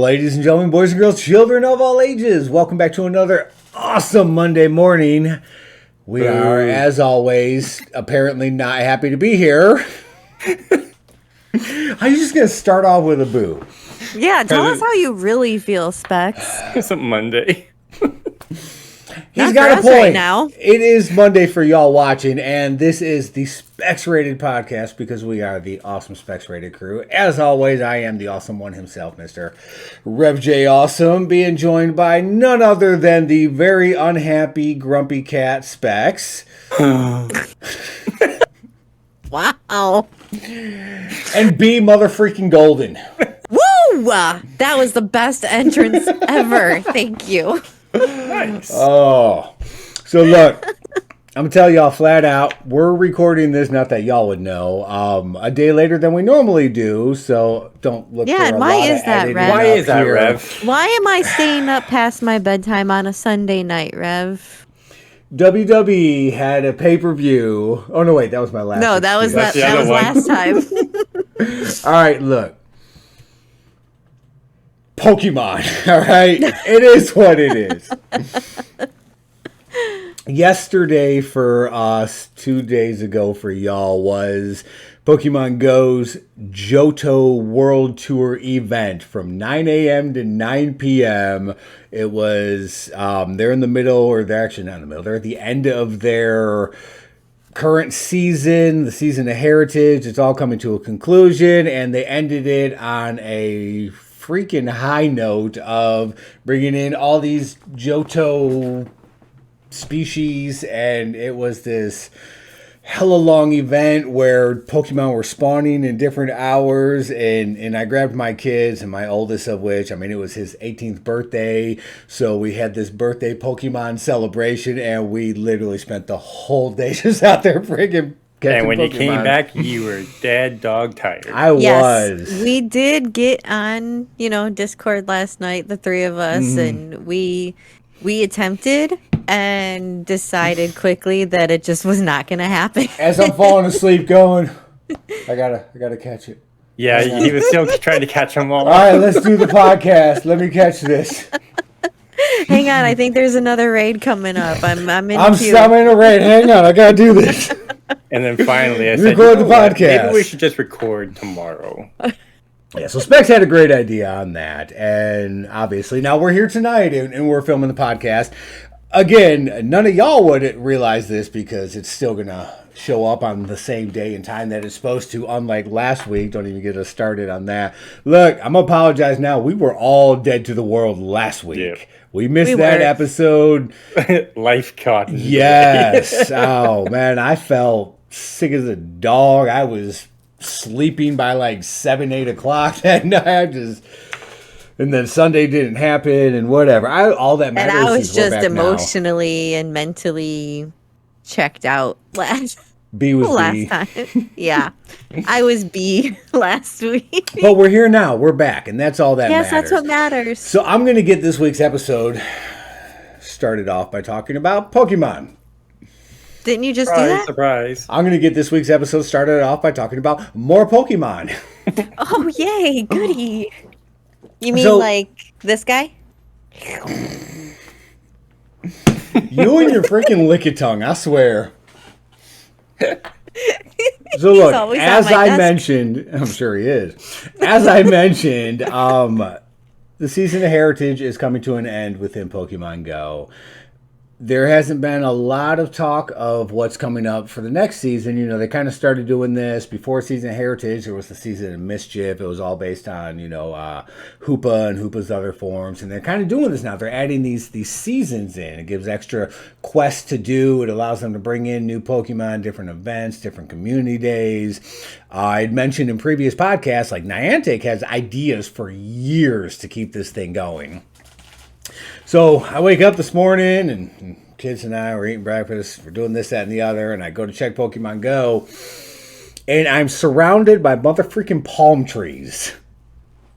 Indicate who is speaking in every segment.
Speaker 1: Ladies and gentlemen, boys and girls, children of all ages, welcome back to another awesome Monday morning. We are, as always, apparently not happy to be here. I'm just going to start off with a boo.
Speaker 2: Yeah, tell us how you really feel, Specs.
Speaker 3: It's a Monday.
Speaker 1: He's got a point. Right now. It is Monday for y'all watching, and this is the SpecsRated podcast because we are the awesome SpecsRated crew. As always, I am the awesome one himself, Mr. Rev J Awesome, being joined by none other than the very unhappy, grumpy cat, Specs.
Speaker 2: Wow.
Speaker 1: And Bea motherfreaking Golden.
Speaker 2: Woo! That was the best entrance ever. Thank you.
Speaker 3: Nice.
Speaker 1: Oh, so look, I'm gonna tell y'all flat out, we're recording this, not that y'all would know, a day later than we normally do, so don't look for a
Speaker 2: and why
Speaker 1: lot
Speaker 2: is
Speaker 1: of
Speaker 2: that,
Speaker 1: editing
Speaker 2: Rev?
Speaker 3: Why is that,
Speaker 1: here.
Speaker 3: Rev?
Speaker 2: Why am I staying up past my bedtime on a Sunday night, Rev?
Speaker 1: WWE had a pay-per-view. Oh, no, wait, that was my last
Speaker 2: No, that was
Speaker 1: excuse.
Speaker 2: that was last time.
Speaker 1: All right, look. Pokemon, all right? It is what it is. Yesterday for us, 2 days ago for y'all, was Pokemon Go's Johto World Tour event from 9 a.m. to 9 p.m. It was, they're in the middle, or they're actually not in the middle, they're at the end of their current season, the season of Heritage. It's all coming to a conclusion, and they ended it on a freaking high note of bringing in all these Johto species, and it was this hella long event where Pokemon were spawning in different hours, and I grabbed my kids, and my oldest of which, I mean, it was his 18th birthday, so we had this birthday Pokemon celebration, and we literally spent the whole day just out there friggin' catching
Speaker 3: And when
Speaker 1: Pokemon.
Speaker 3: you came back, you were dead dog tired.
Speaker 1: I was.
Speaker 2: We did get on, Discord last night, the three of us, and we attempted and decided quickly that it just was not going to happen.
Speaker 1: As I'm falling asleep going, I gotta catch it.
Speaker 3: Yeah, he was still trying to catch them all.
Speaker 1: All right, let's do the podcast. Let me catch this.
Speaker 2: Hang on, I think there's another raid coming up. I'm in
Speaker 1: I'm
Speaker 2: queue.
Speaker 1: in a raid. Hang on, I gotta do this.
Speaker 3: And then finally I said,
Speaker 1: Record the podcast.
Speaker 3: Maybe we should just record tomorrow.
Speaker 1: Yeah, so Specs had a great idea on that, and obviously now we're here tonight, and we're filming the podcast. Again, none of y'all would realize this because it's still gonna show up on the same day and time that it's supposed to, unlike last week. Don't even get us started on that. Look, I'm gonna apologize now. We were all dead to the world last week.
Speaker 3: Yeah.
Speaker 1: We missed that episode.
Speaker 3: Life caught.
Speaker 1: Yes. Oh, man, I felt sick as a dog. I was sleeping by like 7, 8 o'clock that night. And then Sunday didn't happen and whatever. All that matters
Speaker 2: And I was
Speaker 1: is we're
Speaker 2: just
Speaker 1: back
Speaker 2: emotionally and mentally checked out last
Speaker 1: Bea was Bea.
Speaker 2: time. Yeah. I was Bea last week.
Speaker 1: But we're here now. We're back. And that's all that matters.
Speaker 2: Yes, that's what matters.
Speaker 1: So I'm going to get this week's episode started off by talking about Pokemon.
Speaker 2: Didn't you just do
Speaker 3: Surprise,
Speaker 2: that?
Speaker 3: surprise.
Speaker 1: I'm going to get this week's episode started off by talking about more Pokemon.
Speaker 2: Oh, yay. Goody. You mean like this guy?
Speaker 1: You and your freaking lick-a-tongue, I swear. So look, as I mentioned, I'm sure he is. As I mentioned, the season of Heritage is coming to an end within Pokemon Go. There hasn't been a lot of talk of what's coming up for the next season. They kind of started doing this before season of Heritage. There was the season of Mischief. It was all based on, Hoopa and Hoopa's other forms. And they're kind of doing this now. They're adding these seasons in. It gives extra quests to do. It allows them to bring in new Pokemon, different events, different community days. I'd mentioned in previous podcasts, like Niantic has ideas for years to keep this thing going. So I wake up this morning, and kids and I were eating breakfast. We're doing this, that, and the other, and I go to check Pokemon Go, and I'm surrounded by motherfreaking palm trees.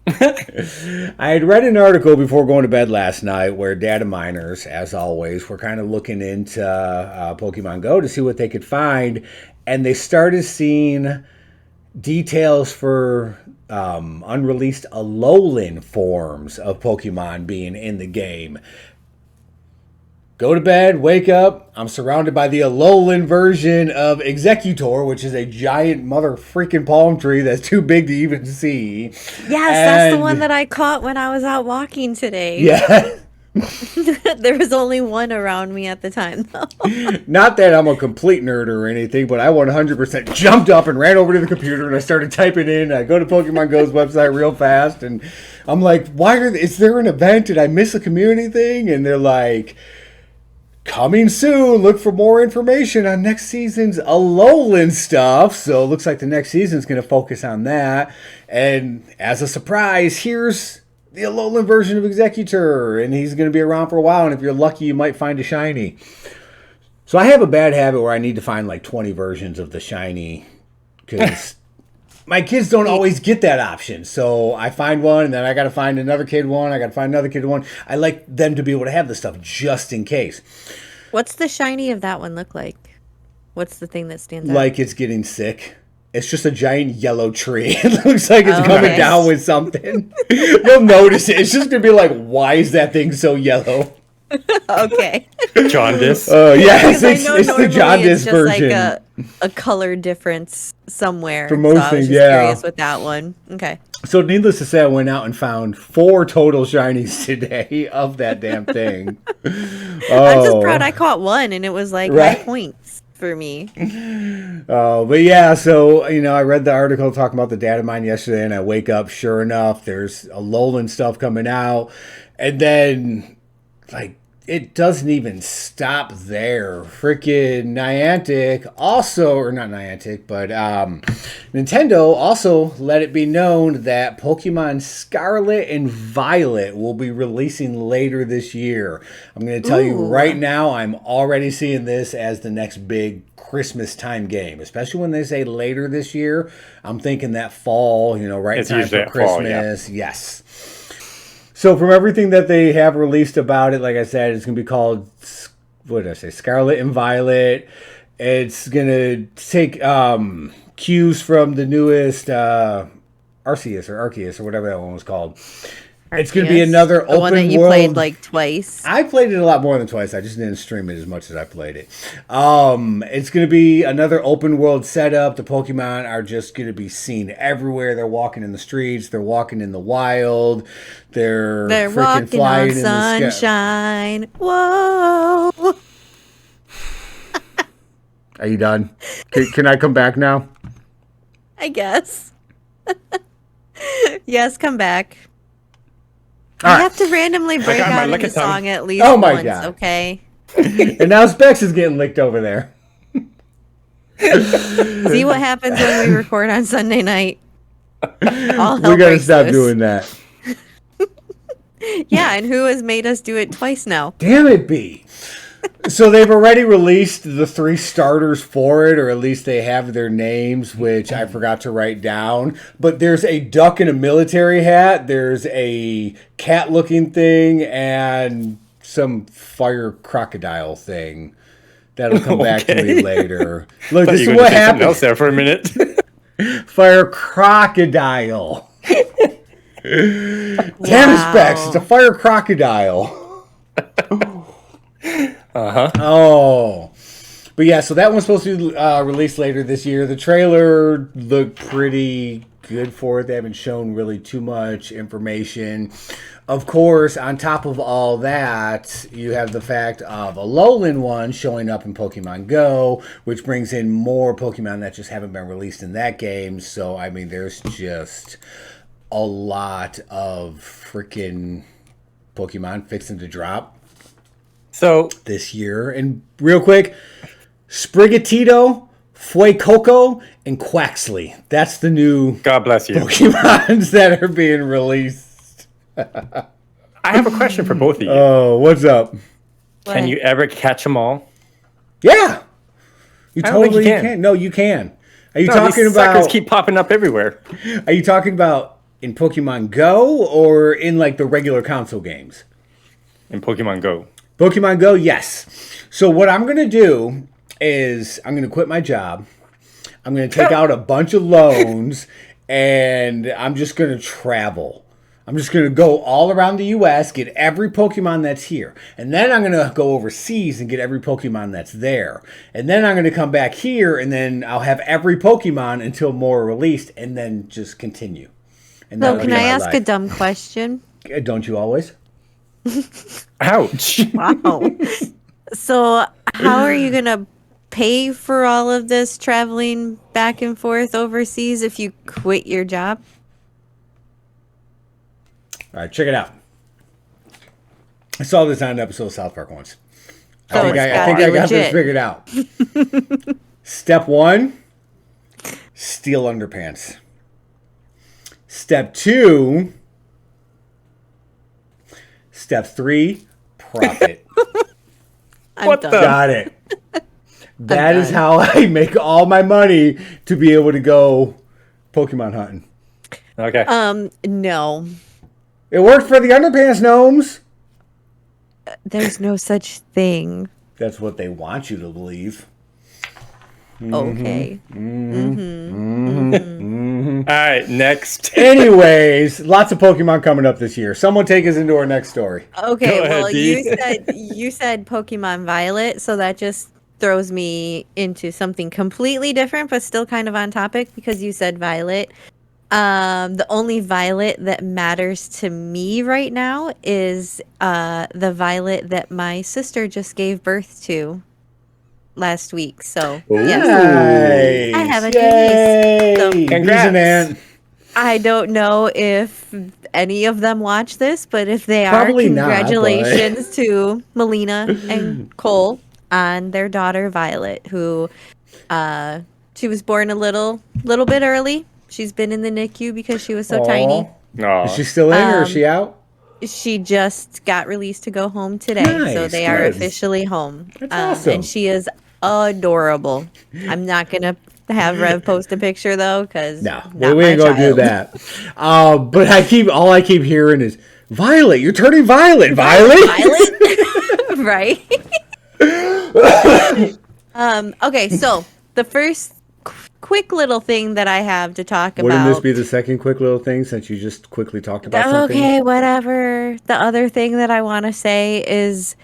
Speaker 1: I had read an article before going to bed last night where data miners, as always, were kind of looking into Pokemon Go to see what they could find, and they started seeing details for unreleased Alolan forms of Pokemon being in the game. Go to bed, wake up, I'm surrounded by the Alolan version of Executor, which is a giant mother freaking palm tree that's too big to even see.
Speaker 2: Yes, that's the one that I caught when I was out walking today.
Speaker 1: Yeah.
Speaker 2: There was only one around me at the time, though.
Speaker 1: Not that I'm a complete nerd or anything, but I 100% jumped up and ran over to the computer and I started typing in. I go to Pokemon Go's website real fast and I'm like, is there an event? Did I miss a community thing? And they're like, coming soon. Look for more information on next season's Alolan stuff. So it looks like the next season's going to focus on that. And as a surprise, here's the Alolan version of Executor. And he's going to be around for a while. And if you're lucky, you might find a shiny. So I have a bad habit where I need to find like 20 versions of the shiny. Because my kids don't always get that option. So I find one and then I got to find another kid one. I got to find another kid one. I like them to be able to have the stuff just in case.
Speaker 2: What's the shiny of that one look like? What's the thing that stands out?
Speaker 1: Like it's getting sick. It's just a giant yellow tree. It looks like it's coming down with something. You'll notice it. It's just going to be like, why is that thing so yellow?
Speaker 2: Okay.
Speaker 3: Jaundice.
Speaker 1: Yeah, it's the jaundice
Speaker 2: just
Speaker 1: version.
Speaker 2: Like a color difference somewhere.
Speaker 1: For most
Speaker 2: so I was
Speaker 1: things,
Speaker 2: just
Speaker 1: yeah.
Speaker 2: curious with that one. Okay.
Speaker 1: So needless to say, I went out and found 4 total shinies today of that damn thing.
Speaker 2: I'm just proud I caught one, and it was like high points for me.
Speaker 1: But yeah, so, I read the article talking about the data mine yesterday, and I wake up, sure enough, there's Alolan stuff coming out. And then, like, it doesn't even stop there. Freaking Niantic also, or not Niantic, but Nintendo also let it be known that Pokemon Scarlet and Violet will be releasing later this year. I'm going to tell you right now, I'm already seeing this as the next big Christmas time game, especially when they say later this year. I'm thinking that fall, right in time for Christmas. Fall, yeah. Yes. So from everything that they have released about it, like I said, it's going to be called, what did I say, Scarlet and Violet. It's going to take cues from the newest Arceus or whatever that one was called. Arceus? It's going to be another open world. The one that you
Speaker 2: played like twice.
Speaker 1: I played it a lot more than twice. I just didn't stream it as much as I played it. It's going to be another open world setup. The Pokemon are just going to be seen everywhere. They're walking in the streets. They're walking in the wild. They're freaking
Speaker 2: walking
Speaker 1: flying
Speaker 2: on
Speaker 1: in the
Speaker 2: sunshine. Whoa.
Speaker 1: Are you done? Can I come back now?
Speaker 2: I guess. Yes, come back.
Speaker 1: All
Speaker 2: I have to randomly break out in the song at least once, okay?
Speaker 1: And now Specs is getting licked over there.
Speaker 2: See what happens when we record on Sunday night.
Speaker 1: We gotta stop doing that.
Speaker 2: Yeah, and who has made us do it twice now?
Speaker 1: Damn it, Bea. So they've already released the 3 starters for it, or at least they have their names, which I forgot to write down. But there's a duck in a military hat, there's a cat-looking thing, and some fire crocodile thing. That'll come back to me later. Look, this is what happened.
Speaker 3: Else there for a minute.
Speaker 1: Fire crocodile. Damn it, Specs, it's a fire crocodile. Oh. But yeah, so that one's supposed to be released later this year. The trailer looked pretty good for it. They haven't shown really too much information. Of course, on top of all that, you have the fact of a Alolan one showing up in Pokemon Go, which brings in more Pokemon that just haven't been released in that game. So, I mean, there's just a lot of freaking Pokemon fixing to drop.
Speaker 3: So
Speaker 1: this year. And real quick, Sprigatito, Fuecoco, and Quaxley. That's the new
Speaker 3: God bless you
Speaker 1: Pokemons that are being released.
Speaker 3: I have a question for both of you.
Speaker 1: Oh, what's up?
Speaker 3: Can you ever catch them all?
Speaker 1: Yeah. You totally can. No, you can. Are you talking about...
Speaker 3: suckers keep popping up everywhere.
Speaker 1: Are you talking about in Pokemon Go or in like the regular console games?
Speaker 3: In Pokemon Go.
Speaker 1: Pokemon Go, yes. So what I'm going to do is I'm going to quit my job. I'm going to take out a bunch of loans, and I'm just going to travel. I'm just going to go all around the U.S., get every Pokemon that's here. And then I'm going to go overseas and get every Pokemon that's there. And then I'm going to come back here, and then I'll have every Pokemon until more are released, and then just continue. And
Speaker 2: So can I ask a dumb question?
Speaker 1: Don't you always?
Speaker 3: Ouch.
Speaker 2: Wow. So how are you going to pay for all of this traveling back and forth overseas if you quit your job?
Speaker 1: All right, check it out. I saw this on an episode of South Park once. I
Speaker 2: So
Speaker 1: think
Speaker 2: it's
Speaker 1: I
Speaker 2: gotta be
Speaker 1: got this
Speaker 2: legit.
Speaker 1: figured out. Step 1, steal underpants. Step 2, step 3, profit.
Speaker 2: I'm
Speaker 3: What
Speaker 2: done.
Speaker 3: the-
Speaker 1: Got it. That is
Speaker 2: done.
Speaker 1: how I make all my money to be able to go Pokemon hunting.
Speaker 3: Okay.
Speaker 2: No.
Speaker 1: It worked for the underpants gnomes.
Speaker 2: There's no such thing.
Speaker 1: That's what they want you to believe.
Speaker 2: Okay.
Speaker 3: All right, next.
Speaker 1: Anyways, lots of Pokemon coming up this year. Someone take us into our next story.
Speaker 2: Okay,
Speaker 3: Go ahead,
Speaker 2: well,
Speaker 3: Dee.
Speaker 2: you said Pokemon Violet, so that just throws me into something completely different, but still kind of on topic because you said Violet. The only Violet that matters to me right now is the Violet that my sister just gave birth to last week. So yes,
Speaker 1: Nice.
Speaker 2: I have a
Speaker 1: Yay.
Speaker 2: niece. So-
Speaker 1: He's
Speaker 3: Congrats.
Speaker 1: an aunt.
Speaker 2: I don't know if any of them watch this, but if they
Speaker 1: Probably
Speaker 2: are,
Speaker 1: not, but-
Speaker 2: congratulations to Melina and Cole on their daughter Violet, who she was born a little bit early. She's been in the NICU because she was so tiny.
Speaker 3: Aw.
Speaker 1: Is she still in or is she out?
Speaker 2: She just got released to go home today, so
Speaker 1: Nice,
Speaker 2: they are
Speaker 1: good.
Speaker 2: officially home.
Speaker 1: That's awesome.
Speaker 2: And she is adorable. I'm not gonna have Rev post a picture though, because
Speaker 1: No, we ain't gonna do that. But all I keep hearing is Violet. You're turning violet, Violet.
Speaker 2: Violet, right? Okay, so the first quick little thing that I have to talk about.
Speaker 1: Wouldn't this be the second quick little thing since you just quickly talked about something?
Speaker 2: Okay, whatever. The other thing that I want to say is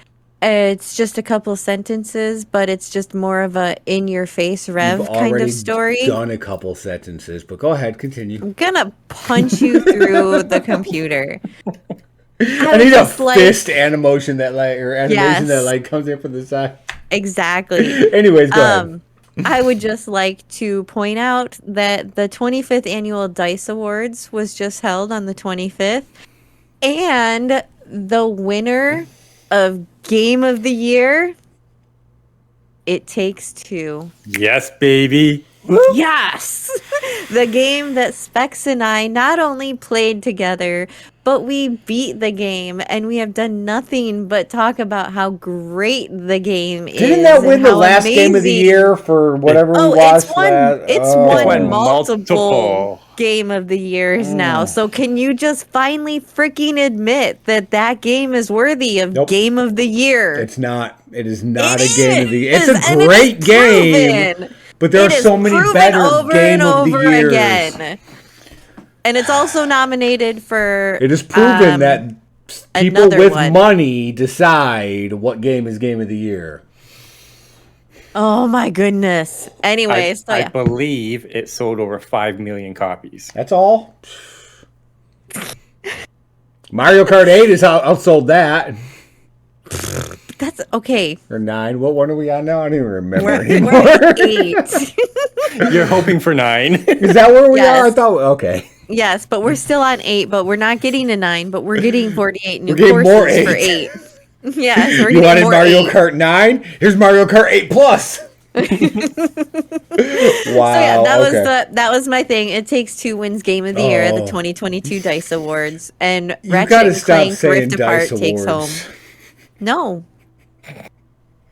Speaker 2: it's just a couple sentences, but it's just more of a in-your-face Rev
Speaker 1: You've
Speaker 2: kind
Speaker 1: already
Speaker 2: of story.
Speaker 1: done a couple sentences, but go ahead, continue.
Speaker 2: I'm gonna punch you through the computer.
Speaker 1: I need a fist animation that
Speaker 2: Yes.
Speaker 1: that comes in from the side.
Speaker 2: Exactly.
Speaker 1: Anyways, go ahead.
Speaker 2: I would just like to point out that the 25th annual Dice Awards was just held on the 25th, and the winner of Game of the Year, It Takes Two.
Speaker 3: Yes, baby.
Speaker 2: Yes! The game that Specs and I not only played together, but we beat the game, and we have done nothing but talk about how great the game is.
Speaker 1: Didn't that win
Speaker 2: and
Speaker 1: the
Speaker 2: how
Speaker 1: last game of the
Speaker 2: amazing-
Speaker 1: year for whatever we watched?
Speaker 2: It's
Speaker 1: Oh.
Speaker 2: won
Speaker 3: multiple.
Speaker 2: multiple game of the years now. So can you just finally freaking admit that that game is worthy of
Speaker 1: Nope.
Speaker 2: game of the year?
Speaker 1: It's not. It is not
Speaker 2: It
Speaker 1: a game of the year. It's
Speaker 2: is,
Speaker 1: a
Speaker 2: and it is
Speaker 1: great game,
Speaker 2: proven.
Speaker 1: but there
Speaker 2: It
Speaker 1: are
Speaker 2: is
Speaker 1: so many
Speaker 2: proven
Speaker 1: better
Speaker 2: over
Speaker 1: game
Speaker 2: and
Speaker 1: of the
Speaker 2: over
Speaker 1: years.
Speaker 2: again. And it's also nominated for
Speaker 1: It is proven that people
Speaker 2: another
Speaker 1: with
Speaker 2: one.
Speaker 1: money decide what game is game of the year.
Speaker 2: Oh my goodness. Anyways, so
Speaker 3: I
Speaker 2: yeah.
Speaker 3: believe it sold over 5 million copies.
Speaker 1: That's all. Mario Kart 8 is outsold that.
Speaker 2: That's okay.
Speaker 1: Or 9. What one are we on now? I don't even remember
Speaker 2: We're
Speaker 1: anymore.
Speaker 2: at 8.
Speaker 3: You're hoping for 9.
Speaker 1: Is that where we
Speaker 2: Yes.
Speaker 1: are? I thought. Okay.
Speaker 2: Yes, but we're still on 8, but we're not getting to 9, but we're getting 48 new
Speaker 1: getting
Speaker 2: courses
Speaker 1: more
Speaker 2: for
Speaker 1: 8.
Speaker 2: 8. Yes, we're
Speaker 1: You
Speaker 2: getting
Speaker 1: wanted
Speaker 2: more
Speaker 1: Mario
Speaker 2: 8.
Speaker 1: Kart 9? Here's Mario Kart 8 Plus. Wow.
Speaker 2: So yeah,
Speaker 1: okay.
Speaker 2: that was my thing. It Takes Two wins Game of the Year at the
Speaker 1: Oh.
Speaker 2: 2022 Dice Awards, and
Speaker 1: You gotta
Speaker 2: Ratchet and
Speaker 1: stop
Speaker 2: Clank
Speaker 1: saying
Speaker 2: Rift
Speaker 1: Dice
Speaker 2: Apart takes home.
Speaker 1: Awards.
Speaker 2: No.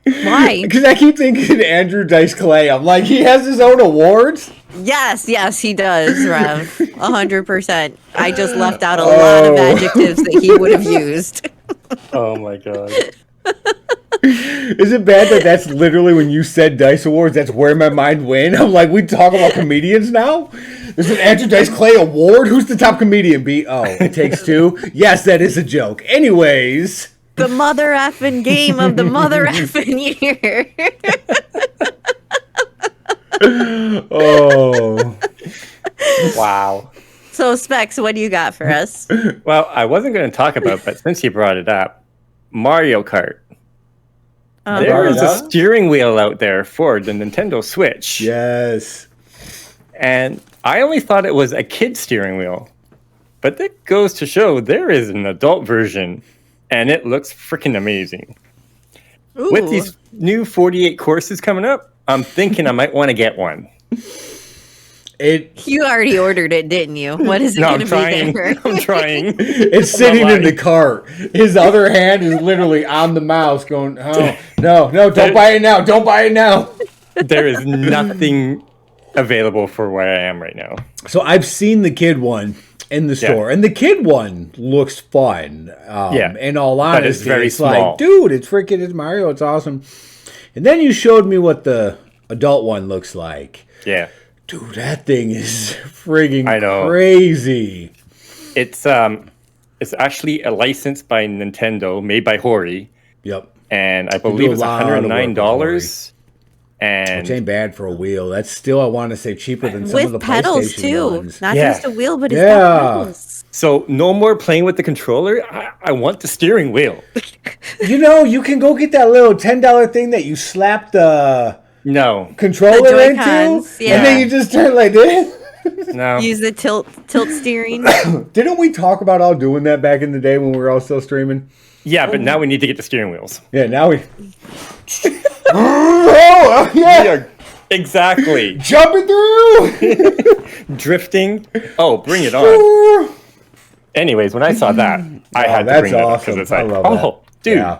Speaker 2: Why?
Speaker 1: Because I keep thinking Andrew Dice Clay. I'm like, he has his own awards?
Speaker 2: Yes, he does, Rev. 100%. I just left out a lot of adjectives that he would have used.
Speaker 3: Oh my god.
Speaker 1: Is it bad that that's literally when you said Dice Awards, that's where my mind went? I'm like, we talk about comedians now? There's an Andrew Dice Clay Award? Who's the top comedian? It Takes Two? Yes, that is a joke. Anyways.
Speaker 2: The mother effing game of the mother effing year.
Speaker 1: Oh.
Speaker 3: Wow.
Speaker 2: So, Specs, what do you got for us?
Speaker 3: Well, I wasn't going to talk about, but since you brought it up, Mario Kart. There is a steering wheel out there for the Nintendo Switch.
Speaker 1: Yes.
Speaker 3: And I only thought it was a kid steering wheel. But that goes to show there is an adult version, and it looks freaking amazing.
Speaker 2: Ooh.
Speaker 3: With these new 48 courses coming up, I'm thinking I might want to get one.
Speaker 2: You already ordered it, didn't you? What is it going to be there?
Speaker 3: I'm trying.
Speaker 1: It's sitting in the cart. His other hand is literally on the mouse going, oh, no, don't buy it now. Don't buy it now.
Speaker 3: There is nothing available for where I am right now.
Speaker 1: So I've seen the kid one in the store, and the kid one looks fun. In all honesty,
Speaker 3: but it's very small.
Speaker 1: Like, dude, it's Mario. It's awesome. And then you showed me what the adult one looks like.
Speaker 3: Yeah.
Speaker 1: Dude, that thing is friggin'
Speaker 3: know.
Speaker 1: crazy.
Speaker 3: It's actually a license by Nintendo, made by Hori.
Speaker 1: Yep.
Speaker 3: And I believe it's $109. And
Speaker 1: which ain't bad for a wheel. That's still, I want to say, cheaper than some of the
Speaker 2: with pedals
Speaker 1: PlayStation
Speaker 2: too.
Speaker 1: ones.
Speaker 2: Not just a wheel, but it's got pedals.
Speaker 3: So no more playing with the controller. I want the steering wheel.
Speaker 1: You can go get that little $10 thing that you slap the controller into, and then you just turn like this.
Speaker 3: No.
Speaker 2: Use the tilt steering.
Speaker 1: Didn't we talk about all doing that back in the day when we were all still streaming?
Speaker 3: Yeah, but now we need to get the steering wheels.
Speaker 1: Yeah, now we.
Speaker 3: Yeah, exactly.
Speaker 1: Jumping through,
Speaker 3: drifting. Oh, bring it on. Anyways, when I saw that, I had to bring it up because it's like, dude. Yeah.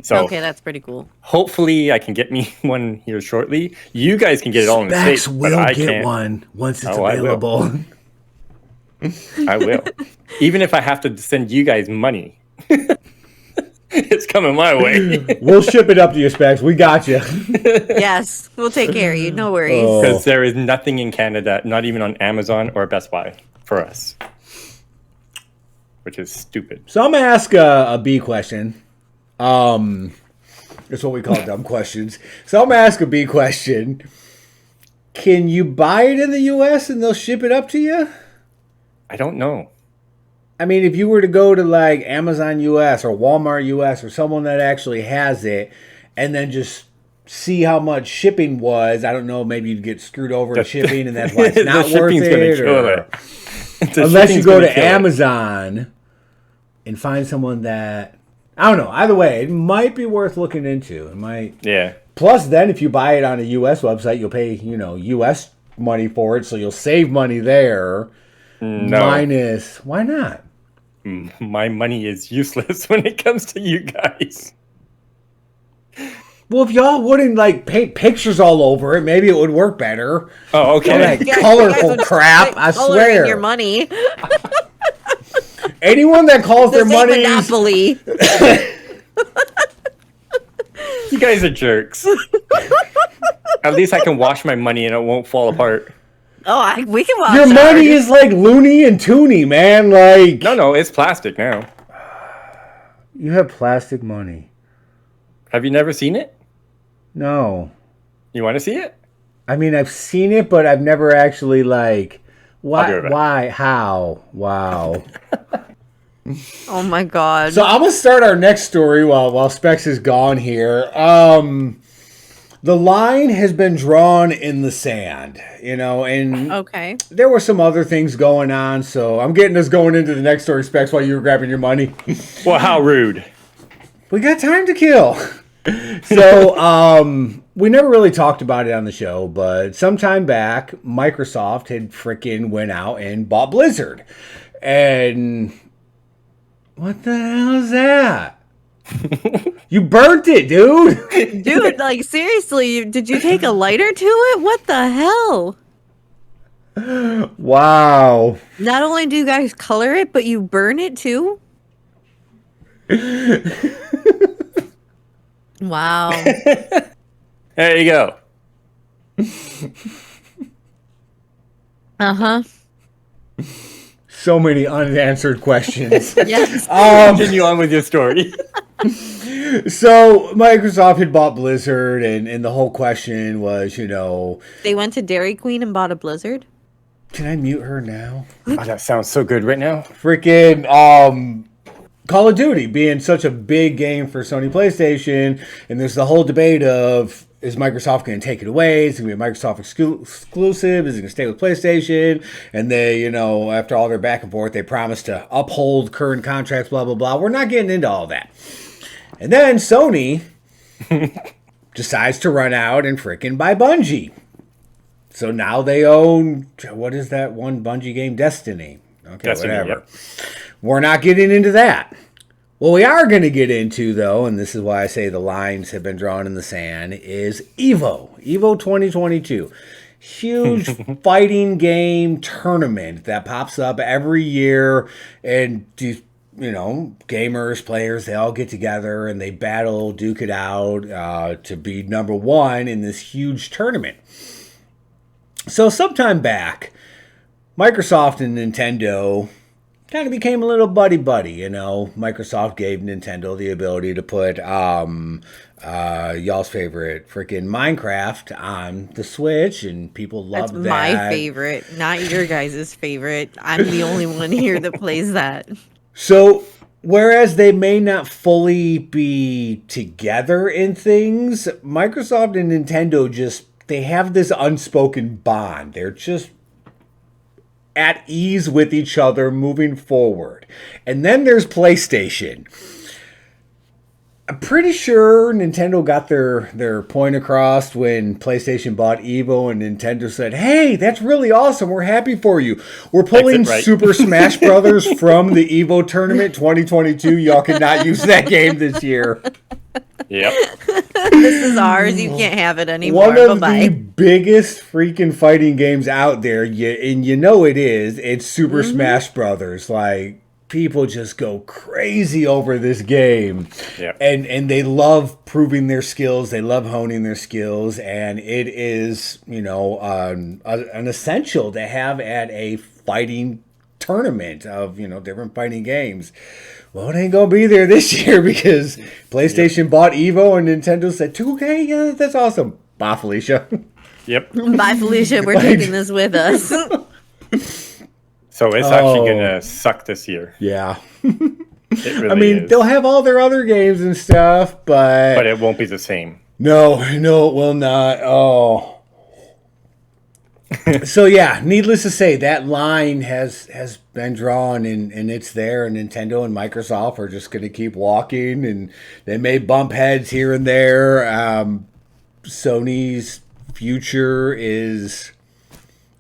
Speaker 3: So
Speaker 2: okay, that's pretty cool.
Speaker 3: Hopefully, I can get me one here shortly. You guys can get it all in the States,
Speaker 1: will
Speaker 3: but I
Speaker 1: get
Speaker 3: can't.
Speaker 1: one once it's available.
Speaker 3: I will. Even if I have to send you guys money. It's coming my way.
Speaker 1: We'll ship it up to you, Specs. We got you.
Speaker 2: Yes, we'll take care of you. No worries.
Speaker 3: Because there is nothing in Canada, not even on Amazon or Best Buy, for us. Which is stupid.
Speaker 1: So I'm going to ask a B question. That's what we call dumb questions. So I'm going to ask a B question. Can you buy it in the U.S. and they'll ship it up to you?
Speaker 3: I don't know.
Speaker 1: I mean, if you were to go to like Amazon US or Walmart US or someone that actually has it and then just see how much shipping was, I don't know, maybe you'd get screwed over in shipping and that's why it's not worth it. Unless you go to Amazon and find someone that, I don't know, either way, it might be worth looking into. It might.
Speaker 3: Yeah.
Speaker 1: Plus, then if you buy it on a US website, you'll pay, US money for it, so you'll save money there.
Speaker 3: No.
Speaker 1: Minus, why not?
Speaker 3: My money is useless when it comes to you guys.
Speaker 1: Well, if y'all wouldn't like paint pictures all over it, maybe it would work better.
Speaker 3: Oh, okay.
Speaker 1: Like colorful crap, I swear.
Speaker 2: Your money.
Speaker 1: Anyone that calls their money
Speaker 2: Monopoly.
Speaker 3: You guys are jerks. At least I can wash my money and it won't fall apart.
Speaker 2: Oh, we can wash
Speaker 1: your money is like loony and toony, man. Like
Speaker 3: no, it's plastic now.
Speaker 1: You have plastic money.
Speaker 3: Have you never seen it?
Speaker 1: No.
Speaker 3: You want to see it?
Speaker 1: I mean, I've seen it, but I've never actually like. Why? How? Wow.
Speaker 2: Oh my god.
Speaker 1: So I'm gonna start our next story while Specs is gone here. The line has been drawn in the sand, and
Speaker 2: okay.
Speaker 1: There were some other things going on, so I'm getting us going into the next story, Specs, while you were grabbing your money.
Speaker 3: Well, how rude.
Speaker 1: We got time to kill. So, we never really talked about it on the show, but sometime back, Microsoft had freaking went out and bought Blizzard. And what the hell is that? You burnt it, dude.
Speaker 2: Dude, like seriously, did you take a lighter to it? What the hell?
Speaker 1: Wow.
Speaker 2: Not only do you guys color it, but you burn it too? Wow.
Speaker 3: There you go.
Speaker 2: Uh-huh.
Speaker 1: So many unanswered questions.
Speaker 2: Yes.
Speaker 3: Continue on with your story.
Speaker 1: So Microsoft had bought Blizzard, and the whole question was,
Speaker 2: They went to Dairy Queen and bought a Blizzard?
Speaker 1: can I mute her now?
Speaker 3: Oh, that sounds so good right now.
Speaker 1: Freaking Call of Duty being such a big game for Sony PlayStation, and there's the whole debate of, is Microsoft going to take it away? Is it going to be a Microsoft exclusive? Is it going to stay with PlayStation? And they, after all their back and forth, they promised to uphold current contracts, blah, blah, blah. We're not getting into all that. And then Sony decides to run out and freaking buy Bungie. So now they own, what is that one Bungie game? Destiny. Okay,
Speaker 3: Destiny,
Speaker 1: whatever.
Speaker 3: yep.
Speaker 1: We're not getting into that. What we are going to get into, though, and this is why I say the lines have been drawn in the sand, is EVO. EVO 2022. Huge fighting game tournament that pops up every year. And, gamers, players, they all get together and they battle, duke it out to be number one in this huge tournament. So sometime back, Microsoft and Nintendo kind of became a little buddy-buddy, Microsoft gave Nintendo the ability to put y'all's favorite freaking Minecraft on the Switch, and people loved that.
Speaker 2: That's my favorite, not your guys' favorite. I'm the only one here that plays that.
Speaker 1: So, whereas they may not fully be together in things, Microsoft and Nintendo they have this unspoken bond. They're just at ease with each other moving forward. And then there's PlayStation. I'm pretty sure Nintendo got their point across when PlayStation bought Evo, and Nintendo said, hey, that's really awesome. We're happy for you. We're pulling Super Smash Brothers from the Evo tournament 2022. Y'all cannot use that game this year.
Speaker 3: Yep.
Speaker 2: This is ours. You can't have it anymore.
Speaker 1: One of
Speaker 2: Bye-bye.
Speaker 1: the biggest freaking fighting games out there, and it is. It's Super Smash Brothers. Like, people just go crazy over this game.
Speaker 3: Yep.
Speaker 1: And they love proving their skills. They love honing their skills. And it is, an essential to have at a fighting tournament of, different fighting games. Well, it ain't going to be there this year because PlayStation bought Evo and Nintendo said, okay, yeah, that's awesome. Bye, Felicia.
Speaker 3: Yep.
Speaker 2: Bye, Felicia. We're taking this with us.
Speaker 3: So it's actually going to suck this year.
Speaker 1: Yeah.
Speaker 3: It really is.
Speaker 1: They'll have all their other games and stuff, but
Speaker 3: it won't be the same.
Speaker 1: No, it will not. Oh. So yeah, needless to say, that line has been drawn and it's there, and Nintendo and Microsoft are just going to keep walking, and they may bump heads here and there. Sony's future is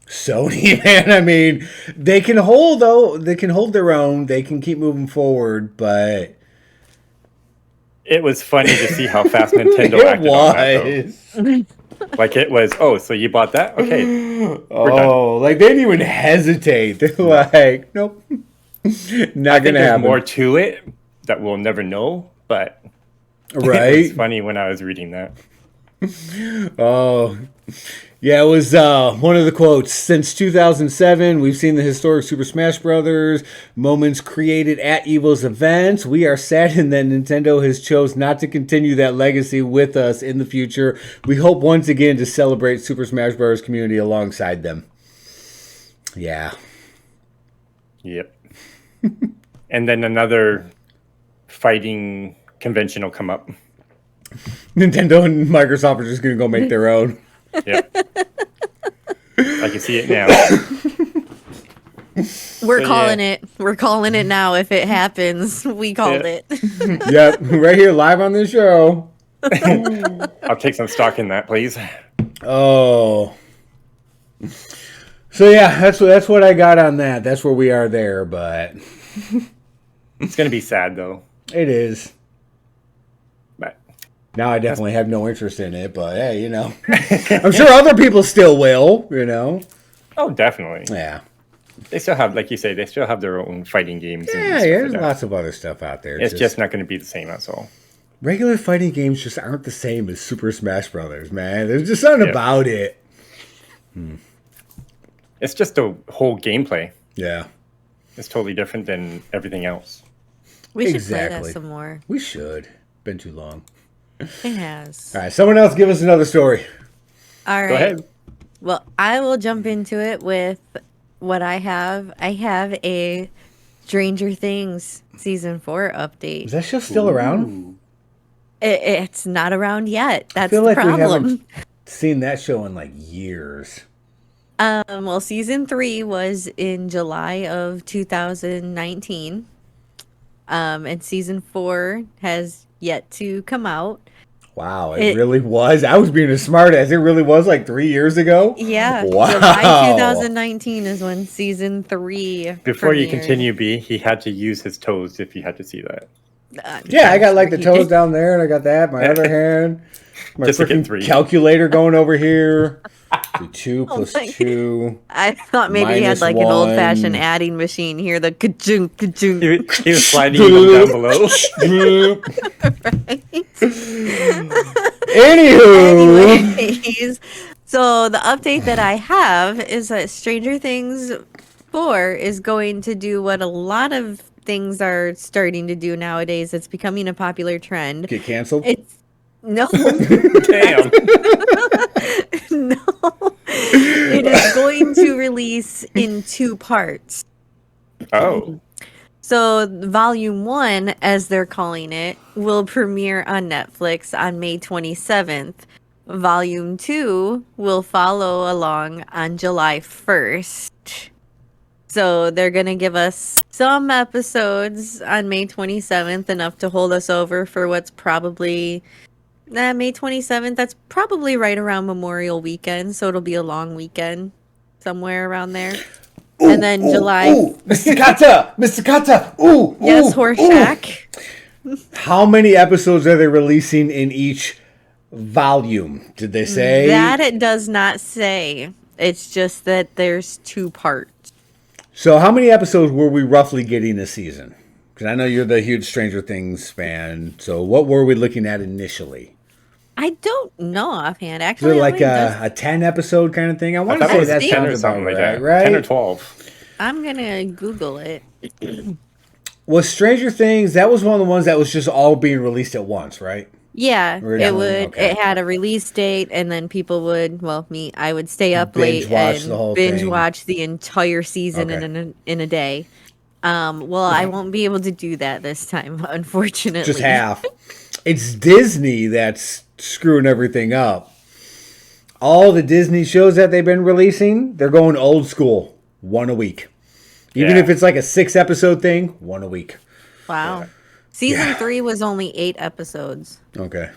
Speaker 1: Sony, man. They can hold their own. They can keep moving forward, but
Speaker 3: it was funny to see how fast Nintendo acted on that, though. Like it was, so you bought that? Okay. We're done.
Speaker 1: Like they didn't even hesitate. They're like, nope. Not going to happen.
Speaker 3: There's more to it that we'll never know, but
Speaker 1: right?
Speaker 3: It was funny when I was reading that.
Speaker 1: Oh, yeah, it was one of the quotes. Since 2007, we've seen the historic Super Smash Brothers moments created at EVO's events. We are saddened that Nintendo has chose not to continue that legacy with us in the future. We hope once again to celebrate Super Smash Bros. Community alongside them. Yeah.
Speaker 3: Yep. And then another fighting convention will come up.
Speaker 1: Nintendo and Microsoft are just going to go make their own.
Speaker 3: Yep. I can see it now.
Speaker 2: We're calling it. We're calling it now. If it happens, we called it.
Speaker 1: Yep, right here live on this show.
Speaker 3: I'll take some stock in that, please.
Speaker 1: Oh. So yeah, that's what I got on that. That's where we are there, but
Speaker 3: it's going to be sad though.
Speaker 1: It is.
Speaker 3: But
Speaker 1: now I definitely have no interest in it, but hey, I'm sure other people still will,
Speaker 3: Oh, definitely.
Speaker 1: Yeah.
Speaker 3: They still have, like you say, they still have their own fighting games.
Speaker 1: Yeah, there's lots of other stuff out there.
Speaker 3: It's just not going to be the same, that's all.
Speaker 1: Regular fighting games just aren't the same as Super Smash Brothers, man. There's just something about it.
Speaker 3: It's just the whole gameplay.
Speaker 1: Yeah.
Speaker 3: It's totally different than everything else.
Speaker 2: We should play that some more.
Speaker 1: We should. Been too long.
Speaker 2: It has.
Speaker 1: All right, someone else give us another story.
Speaker 2: All right.
Speaker 3: Go ahead.
Speaker 2: Well, I will jump into it with what I have. I have a Stranger Things season 4 update.
Speaker 1: Is that show still around?
Speaker 2: It's not around yet. That's the
Speaker 1: we
Speaker 2: problem.
Speaker 1: haven't seen that show in like years.
Speaker 2: Well, season 3 was in July of 2019. And season 4 has yet to come out.
Speaker 1: Wow, it really was? I was being a smartass. It really was like 3 years ago?
Speaker 2: Yeah.
Speaker 1: Wow.
Speaker 2: July 2019 is when season 3
Speaker 3: Before you
Speaker 2: premiered.
Speaker 3: continue, B, he had to use his toes if you had to see that.
Speaker 1: Yeah, I got like the toes down there, and I got that. My other hand. My
Speaker 3: Just to get
Speaker 1: freaking
Speaker 3: 3.
Speaker 1: calculator going over here. 2 plus 2.
Speaker 2: I thought maybe he had
Speaker 1: minus
Speaker 2: like an old-fashioned
Speaker 1: 1.
Speaker 2: adding machine here. The ka-chunk, ka-chunk.
Speaker 3: He was sliding them down below.
Speaker 1: Anywho.
Speaker 2: Anyways, so the update that I have is that Stranger Things 4 is going to do what a lot of things are starting to do nowadays. It's becoming a popular trend.
Speaker 1: Get canceled?
Speaker 2: No.
Speaker 3: Damn.
Speaker 2: No. It is going to release in 2 parts.
Speaker 3: Oh.
Speaker 2: So, Volume 1, as they're calling it, will premiere on Netflix on May 27th. Volume 2 will follow along on July 1st. So, they're going to give us some episodes on May 27th, enough to hold us over for what's probably May 27th. That's probably right around Memorial Weekend, so it'll be a long weekend somewhere around there.
Speaker 1: Ooh,
Speaker 2: and then July.
Speaker 1: Mr. Kata! Mr. Kata!
Speaker 2: Yes, Horseshack.
Speaker 1: How many episodes are they releasing in each volume? Did they say?
Speaker 2: That it does not say. It's just that there's 2 parts.
Speaker 1: So how many episodes were we roughly getting a season? Because I know you're the huge Stranger Things fan. So what were we looking at initially?
Speaker 2: I don't know offhand.
Speaker 1: Is
Speaker 2: Actually,
Speaker 1: it like a 10 episode kind of thing? I want to say that's
Speaker 3: 10
Speaker 1: kind
Speaker 3: or
Speaker 1: of
Speaker 3: something
Speaker 1: about
Speaker 3: like that.
Speaker 1: right?
Speaker 3: 10 or 12.
Speaker 2: I'm gonna Google it.
Speaker 1: Was Stranger Things, that was one of the ones that was just all being released at once, right?
Speaker 2: Yeah,
Speaker 1: Or
Speaker 2: it would.
Speaker 1: okay.
Speaker 2: It had a release date, and then people would. Well, me, I would stay up
Speaker 1: Binge
Speaker 2: late
Speaker 1: watch
Speaker 2: and
Speaker 1: the whole
Speaker 2: binge
Speaker 1: thing.
Speaker 2: watch the entire season
Speaker 1: Okay.
Speaker 2: in a day. Well, I won't be able to do that this time, unfortunately.
Speaker 1: Just half. It's Disney that's screwing everything up. All the Disney shows that they've been releasing, they're going old school. 1 a week. Even
Speaker 3: Yeah.
Speaker 1: if it's like a 6-episode thing, 1 a week.
Speaker 2: Wow. Season
Speaker 1: Yeah.
Speaker 2: 3 was only 8 episodes.
Speaker 1: Okay.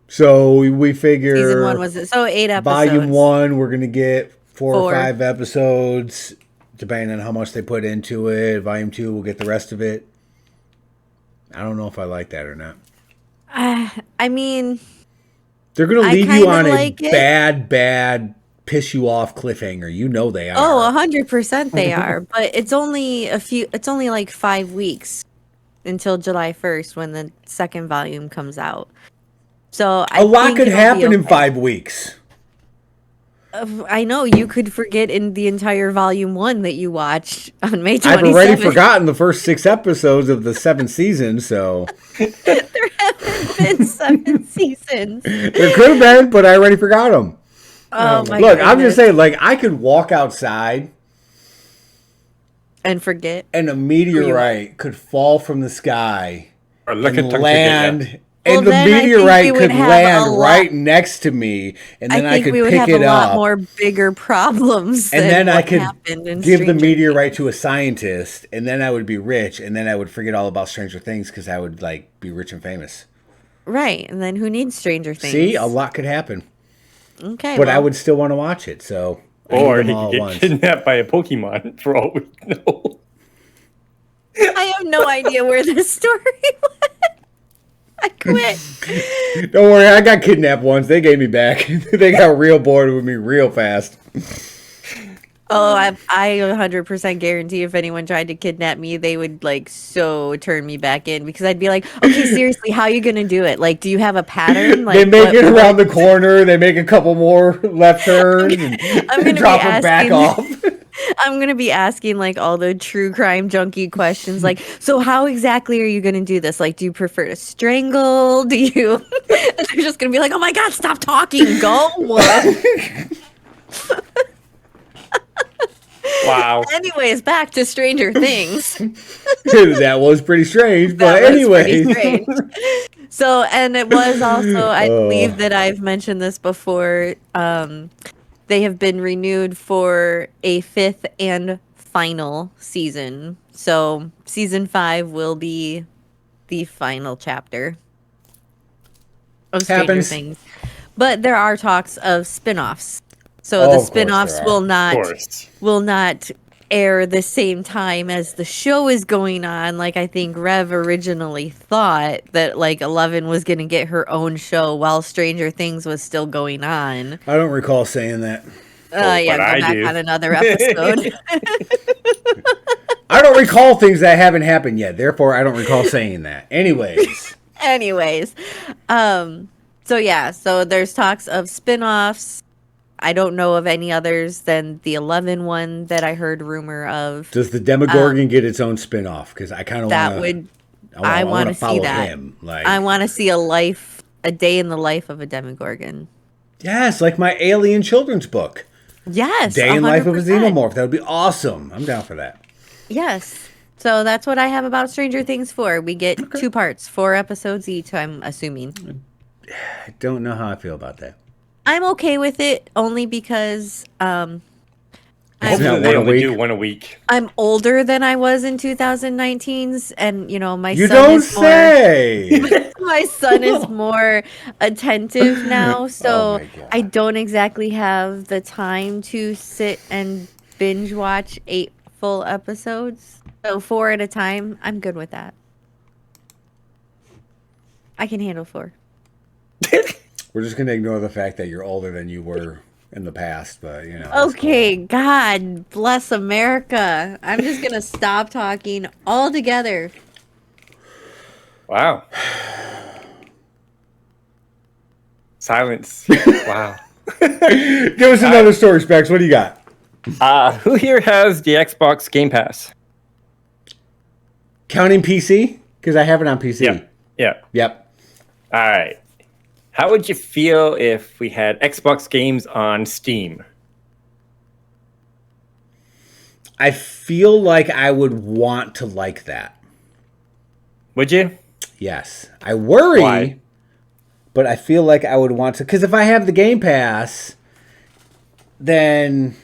Speaker 1: So we figure
Speaker 2: Season 1 was it? So 8 episodes.
Speaker 1: volume 1, we're going to get 4 or
Speaker 2: 4.
Speaker 1: 5 episodes, depending on how much they put into it. Volume 2, we'll get the rest of it. I don't know if I like that or not.
Speaker 2: I mean,
Speaker 1: They're going to
Speaker 2: I
Speaker 1: leave you
Speaker 2: kinda
Speaker 1: on
Speaker 2: like
Speaker 1: a
Speaker 2: it.
Speaker 1: bad, piss you off cliffhanger. You know they are.
Speaker 2: oh, 100% they are. But it's only like 5 weeks until July 1st when the second volume comes out. So
Speaker 1: A lot
Speaker 2: think
Speaker 1: could
Speaker 2: it'll be
Speaker 1: happen in
Speaker 2: okay.
Speaker 1: 5 weeks.
Speaker 2: I know you could forget in the entire volume 1 that you watched on May 27th.
Speaker 1: I've already forgotten the first 6 episodes of the 7th season, so
Speaker 2: There haven't been 7 seasons.
Speaker 1: there could have been, but I already forgot them.
Speaker 2: Oh my
Speaker 1: Look, I'm
Speaker 2: goodness.
Speaker 1: just saying, like, I could walk outside
Speaker 2: And forget.
Speaker 1: and a meteorite could fall from the sky
Speaker 3: Or look
Speaker 1: and
Speaker 3: at
Speaker 1: land,
Speaker 2: Well,
Speaker 1: and the
Speaker 2: then I think we
Speaker 1: meteorite
Speaker 2: would
Speaker 1: could
Speaker 2: have a
Speaker 1: land
Speaker 2: lot-
Speaker 1: right next to me, and then I
Speaker 2: think
Speaker 1: could
Speaker 2: we would
Speaker 1: pick
Speaker 2: have
Speaker 1: it
Speaker 2: a lot
Speaker 1: up,
Speaker 2: more bigger problems
Speaker 1: and
Speaker 2: than
Speaker 1: then I
Speaker 2: what
Speaker 1: could
Speaker 2: happened in
Speaker 1: give the
Speaker 2: Stranger
Speaker 1: meteorite to a scientist, and then I would be rich, and then I would forget all about Stranger Things because I would like be rich and famous.
Speaker 2: Right, and then who needs Stranger Things?
Speaker 1: See, a lot could happen,
Speaker 2: Okay,
Speaker 1: but I
Speaker 2: well,
Speaker 1: would still want to watch it. So, I
Speaker 3: Or
Speaker 1: need
Speaker 3: he
Speaker 1: them all
Speaker 3: could
Speaker 1: at
Speaker 3: get
Speaker 1: once.
Speaker 3: kidnapped by a Pokemon, for all we know.
Speaker 2: I have no idea where this story went. I quit.
Speaker 1: Don't worry, I got kidnapped once. They gave me back. They got real bored with me real fast.
Speaker 2: Oh, I 100% guarantee if anyone tried to kidnap me, they would like so turn me back in because I'd be like, okay, seriously, how are you gonna do it? Like, do you have a pattern?
Speaker 1: They
Speaker 2: Like,
Speaker 1: make it around the corner. They make a couple more left turns and
Speaker 2: I'm gonna
Speaker 1: drop
Speaker 2: be
Speaker 1: her back
Speaker 2: asking.
Speaker 1: off.
Speaker 2: I'm gonna be asking like all the true crime junkie questions, like, so how exactly are you gonna do this? Like, do you prefer to strangle? Do you? And they're just gonna be like, oh my god, stop talking, go.
Speaker 3: Wow.
Speaker 2: Anyways, back to Stranger Things.
Speaker 1: That was pretty strange, but
Speaker 2: That was pretty
Speaker 1: anyway.
Speaker 2: strange. So, and it was also, I believe
Speaker 1: Oh.
Speaker 2: that I've mentioned this before. They have been renewed for a 5th and final season. So, season 5 will be the final chapter of Stranger
Speaker 1: Happens.
Speaker 2: Things. But there are talks of spin-offs. So
Speaker 1: Oh,
Speaker 2: the
Speaker 1: of course
Speaker 2: spin-offs
Speaker 1: there are.
Speaker 2: will
Speaker 3: Of
Speaker 2: not
Speaker 3: course.
Speaker 2: air the same time as the show is going on. Like I think Rev originally thought that like 11 was going to get her own show while Stranger Things was still going on.
Speaker 1: I don't recall saying that.
Speaker 2: Yeah,
Speaker 3: but
Speaker 2: go
Speaker 3: I
Speaker 2: back
Speaker 3: do.
Speaker 2: on another episode.
Speaker 1: I don't recall things that haven't happened yet. Therefore, I don't recall saying that. Anyways.
Speaker 2: Anyways, so yeah, so there's talks of spin-offs. I don't know of any others than the 11 one that I heard rumor of.
Speaker 1: Does the Demogorgon get its own spin-off? Because I kind of
Speaker 2: That
Speaker 1: want
Speaker 2: would
Speaker 1: I
Speaker 2: want to see
Speaker 1: follow
Speaker 2: that.
Speaker 1: him. Like,
Speaker 2: I want to see a day in the life of a Demogorgon.
Speaker 1: yes, like my Alien children's book.
Speaker 2: Yes,
Speaker 1: Day in Life of a
Speaker 2: 100%.
Speaker 1: Xenomorph. That would be awesome. I'm down for that.
Speaker 2: Yes. So that's what I have about Stranger Things 4. We get 2 parts, 4 episodes each, I'm assuming.
Speaker 1: I don't know how I feel about that.
Speaker 2: I'm okay with it only because
Speaker 3: Hopefully
Speaker 1: not
Speaker 3: they
Speaker 1: one a
Speaker 3: only
Speaker 1: week.
Speaker 3: do one a week.
Speaker 2: I'm older than I was in 2019's, and you know my
Speaker 1: You
Speaker 2: son
Speaker 1: don't
Speaker 2: is
Speaker 1: say.
Speaker 2: my son is more attentive now, so
Speaker 1: Oh my God.
Speaker 2: I don't exactly have the time to sit and binge watch 8 full episodes. So 4 at a time, I'm good with that. I can handle 4.
Speaker 1: We're just gonna ignore the fact that you're older than you were in the past, but you know. it's
Speaker 2: Okay, God bless America. I'm just gonna stop talking altogether.
Speaker 3: Wow. Silence. Wow.
Speaker 1: cool. Give us another story, Specs. What do you got?
Speaker 3: Who here has the Xbox Game Pass?
Speaker 1: Counting PC? Because I have it on PC.
Speaker 3: Yeah.
Speaker 1: Yep.
Speaker 3: All right. How would you feel if we had Xbox games on Steam?
Speaker 1: I feel like I would want to like that.
Speaker 3: Would you?
Speaker 1: Yes. I worry,
Speaker 3: Why?
Speaker 1: but I feel like I would want to. Because if I have the Game Pass, then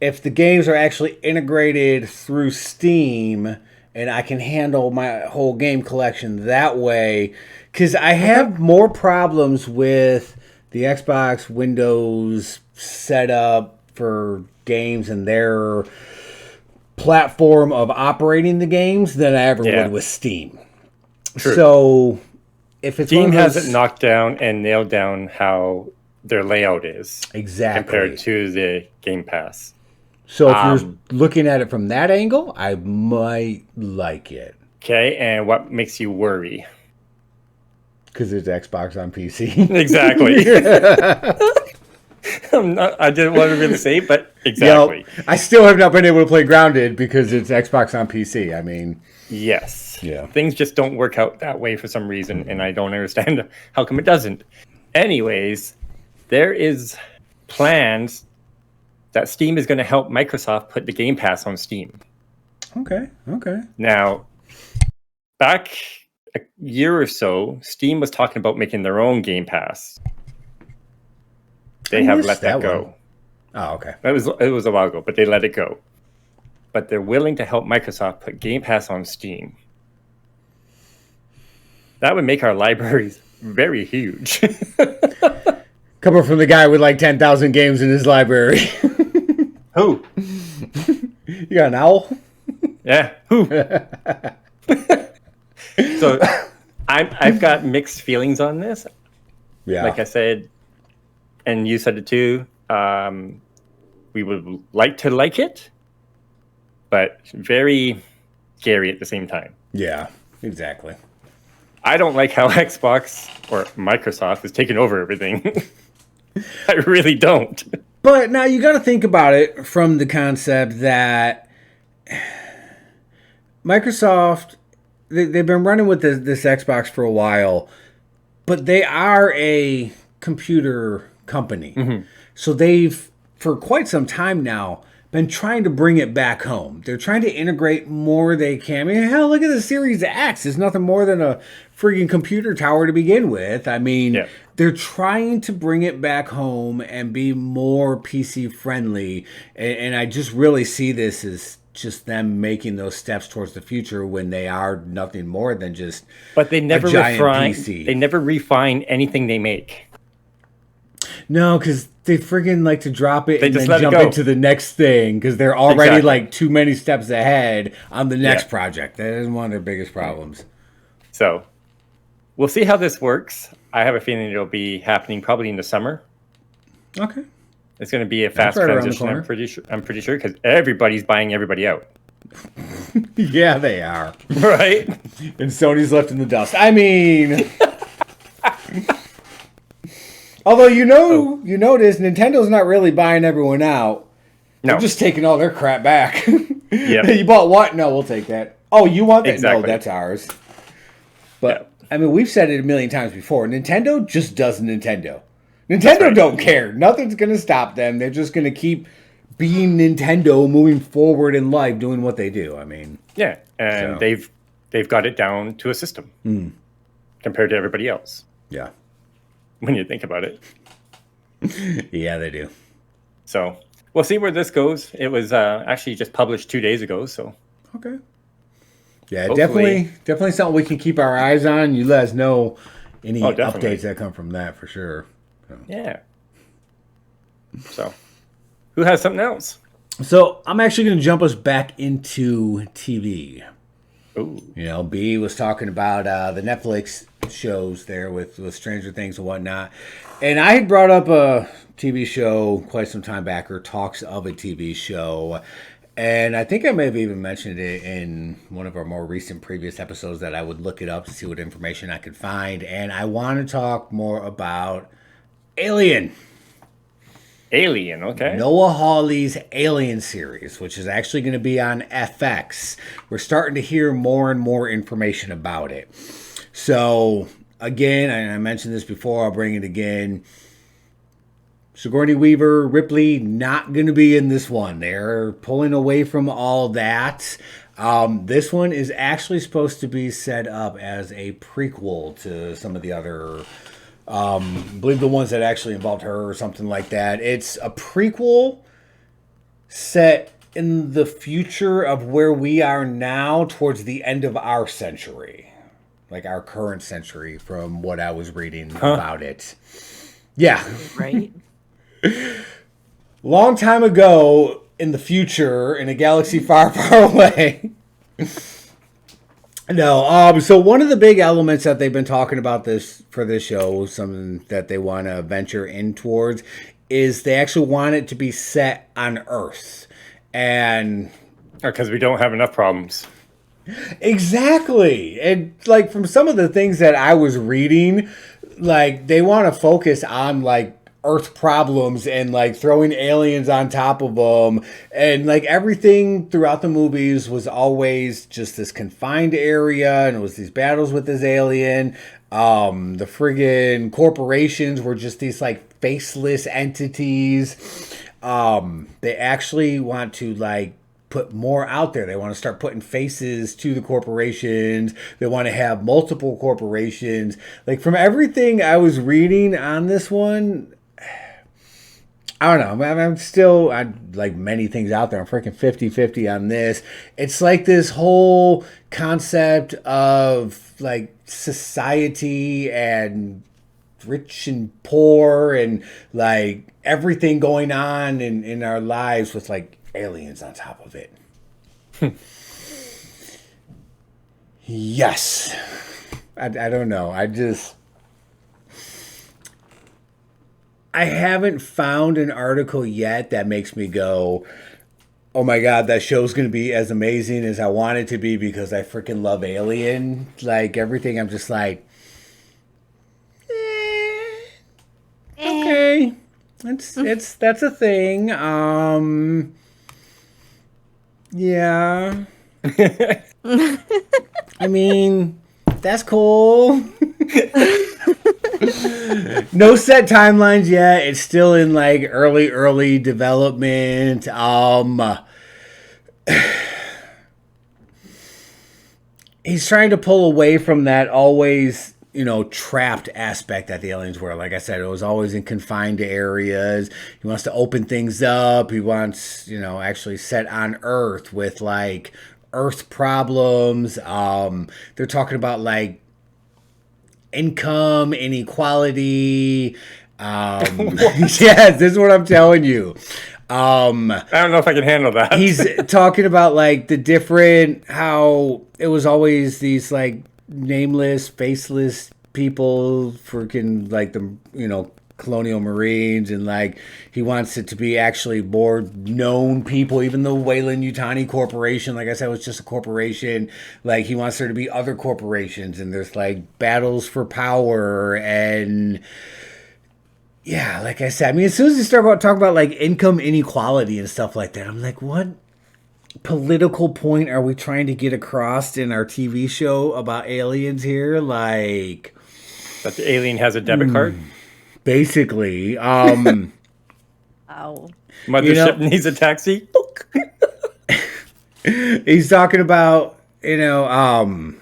Speaker 1: if the games are actually integrated through Steam and I can handle my whole game collection that way, because I have more problems with the Xbox Windows setup for games and their platform of operating the games than I ever would with Steam.
Speaker 3: True.
Speaker 1: So if it's
Speaker 3: Steam
Speaker 1: one of
Speaker 3: has
Speaker 1: those,
Speaker 3: it knocked down and nailed down how their layout is
Speaker 1: exactly
Speaker 3: compared to the Game Pass.
Speaker 1: So if you're looking at it from that angle, I might like it.
Speaker 3: Okay, and what makes you worry?
Speaker 1: Because it's Xbox on PC.
Speaker 3: Exactly. I didn't want to really say, but exactly.
Speaker 1: Yep. I still have not been able to play Grounded because it's Xbox on PC. I mean,
Speaker 3: Yes.
Speaker 1: Yeah.
Speaker 3: Things just don't work out that way for some reason, and I don't understand how come it doesn't. Anyways, there is plans that Steam is going to help Microsoft put the Game Pass on Steam.
Speaker 1: okay.
Speaker 3: Now, back a year or so, Steam was talking about making their own Game Pass. They
Speaker 1: I
Speaker 3: have
Speaker 1: missed
Speaker 3: let that
Speaker 1: that
Speaker 3: go.
Speaker 1: one. Oh, okay.
Speaker 3: It was a while ago, but they let it go. But they're willing to help Microsoft put Game Pass on Steam. That would make our libraries very huge.
Speaker 1: Coming from the guy with like 10,000 games in his library.
Speaker 3: Who?
Speaker 1: You got an owl?
Speaker 3: Yeah. Who? So I've got mixed feelings on this.
Speaker 1: Yeah.
Speaker 3: Like I said, and you said it too. we would like to like it, but very scary at the same time.
Speaker 1: Yeah, exactly.
Speaker 3: I don't like how Xbox or Microsoft is taking over everything. I really don't.
Speaker 1: But now you got to think about it from the concept that Microsoft, they've been running with this Xbox for a while, but they are a computer company. Mm-hmm. So they've, for quite some time now, been trying to bring it back home. They're trying to integrate more they can. I mean, hell, look at the Series X. It's nothing more than a freaking computer tower to begin with. I mean, they're trying to bring it back home and be more PC friendly. And I just really see this as just them making those steps towards the future when they are nothing more than just
Speaker 3: but they never
Speaker 1: a giant
Speaker 3: refine,
Speaker 1: PC.
Speaker 3: They never refine anything they make.
Speaker 1: No, because they friggin' like to drop it and then jump
Speaker 3: it
Speaker 1: into the next thing because they're already like too many steps ahead on the next project. That is one of their biggest problems.
Speaker 3: So we'll see how this works. I have a feeling it'll be happening probably in the summer.
Speaker 1: Okay.
Speaker 3: It's going to be a fast transition, I'm pretty sure, because everybody's buying everybody out.
Speaker 1: Yeah, they are.
Speaker 3: Right?
Speaker 1: And Sony's left in the dust. I mean... Although you notice Nintendo's not really buying everyone out. No. They're just taking all their crap back. Yeah. You bought what? No, we'll take that. Oh, you want that? Exactly. No, that's ours. But I mean, we've said it a million times before. Nintendo just does Nintendo. Nintendo don't care. Nothing's going to stop them. They're just going to keep being Nintendo, moving forward in life, doing what they do. I mean,
Speaker 3: yeah, and they've got it down to a system compared to everybody else.
Speaker 1: Yeah.
Speaker 3: When you think about it.
Speaker 1: Yeah, they do.
Speaker 3: So we'll see where this goes. It was actually just published 2 days ago. So
Speaker 1: okay. Yeah, definitely something we can keep our eyes on. You let us know any updates that come from that for sure. So.
Speaker 3: Yeah. So who has something else?
Speaker 1: So I'm actually going to jump us back into TV.
Speaker 3: Ooh.
Speaker 1: You know, Bea was talking about the Netflix shows there with Stranger Things and whatnot. And I had brought up a TV show quite some time back, or talks of a TV show. And I think I may have even mentioned it in one of our more recent previous episodes that I would look it up to see what information I could find. And I want to talk more about Alien.
Speaker 3: Alien, okay.
Speaker 1: Noah Hawley's Alien series, which is actually going to be on FX. We're starting to hear more and more information about it. So, again, and I mentioned this before, I'll bring it again. Sigourney Weaver, Ripley, not going to be in this one. They're pulling away from all that. This one is actually supposed to be set up as a prequel to some of the other... I believe the ones that actually involved her or something like that. It's a prequel set in the future of where we are now towards the end of our century. Like our current century from what I was reading about it. Yeah.
Speaker 2: Right.
Speaker 1: Long time ago in the future in a galaxy far, far away. No, so one of the big elements that they've been talking about this for this show, something that they want to venture in towards, is they actually want it to be set on Earth. And
Speaker 3: because we don't have enough problems.
Speaker 1: Exactly. And like from some of the things that I was reading, like they want to focus on like Earth problems and like throwing aliens on top of them, and like everything throughout the movies was always just this confined area, and it was these battles with this alien. The friggin' corporations were just these like faceless entities. They actually want to like put more out there. They want to start putting faces to the corporations. They want to have multiple corporations. Like from everything I was reading on this one, I don't know. I'm still, like many things out there, I'm freaking 50-50 on this. It's like this whole concept of like society and rich and poor and like everything going on in our lives with like aliens on top of it. Yes. I don't know. I haven't found an article yet that makes me go, oh my God, that show's going to be as amazing as I want it to be because I freaking love Alien. Like, everything, I'm just like, okay. That's a thing. Yeah. I mean, that's cool. No set timelines yet. It's still in like early development. He's trying to pull away from that always, trapped aspect that the aliens were. Like I said, it was always in confined areas. He wants to open things up. He wants, actually set on Earth with like Earth problems. They're talking about like income inequality. Yes, this is what I'm telling you.
Speaker 3: I don't know if I can handle that.
Speaker 1: He's talking about like the different, how it was always these like nameless, faceless people, freaking like the, colonial marines, and like he wants it to be actually more known people, even though Weyland Yutani Corporation, like I said, was just a corporation. Like he wants there to be other corporations, and there's like battles for power. And yeah, like I said, I mean, as soon as you start talking about like income inequality and stuff like that, I'm like, what political point are we trying to get across in our TV show about aliens here? Like,
Speaker 3: that the alien has a debit card?
Speaker 1: Basically.
Speaker 2: Ow.
Speaker 3: Mothership needs a taxi?
Speaker 1: He's talking about, the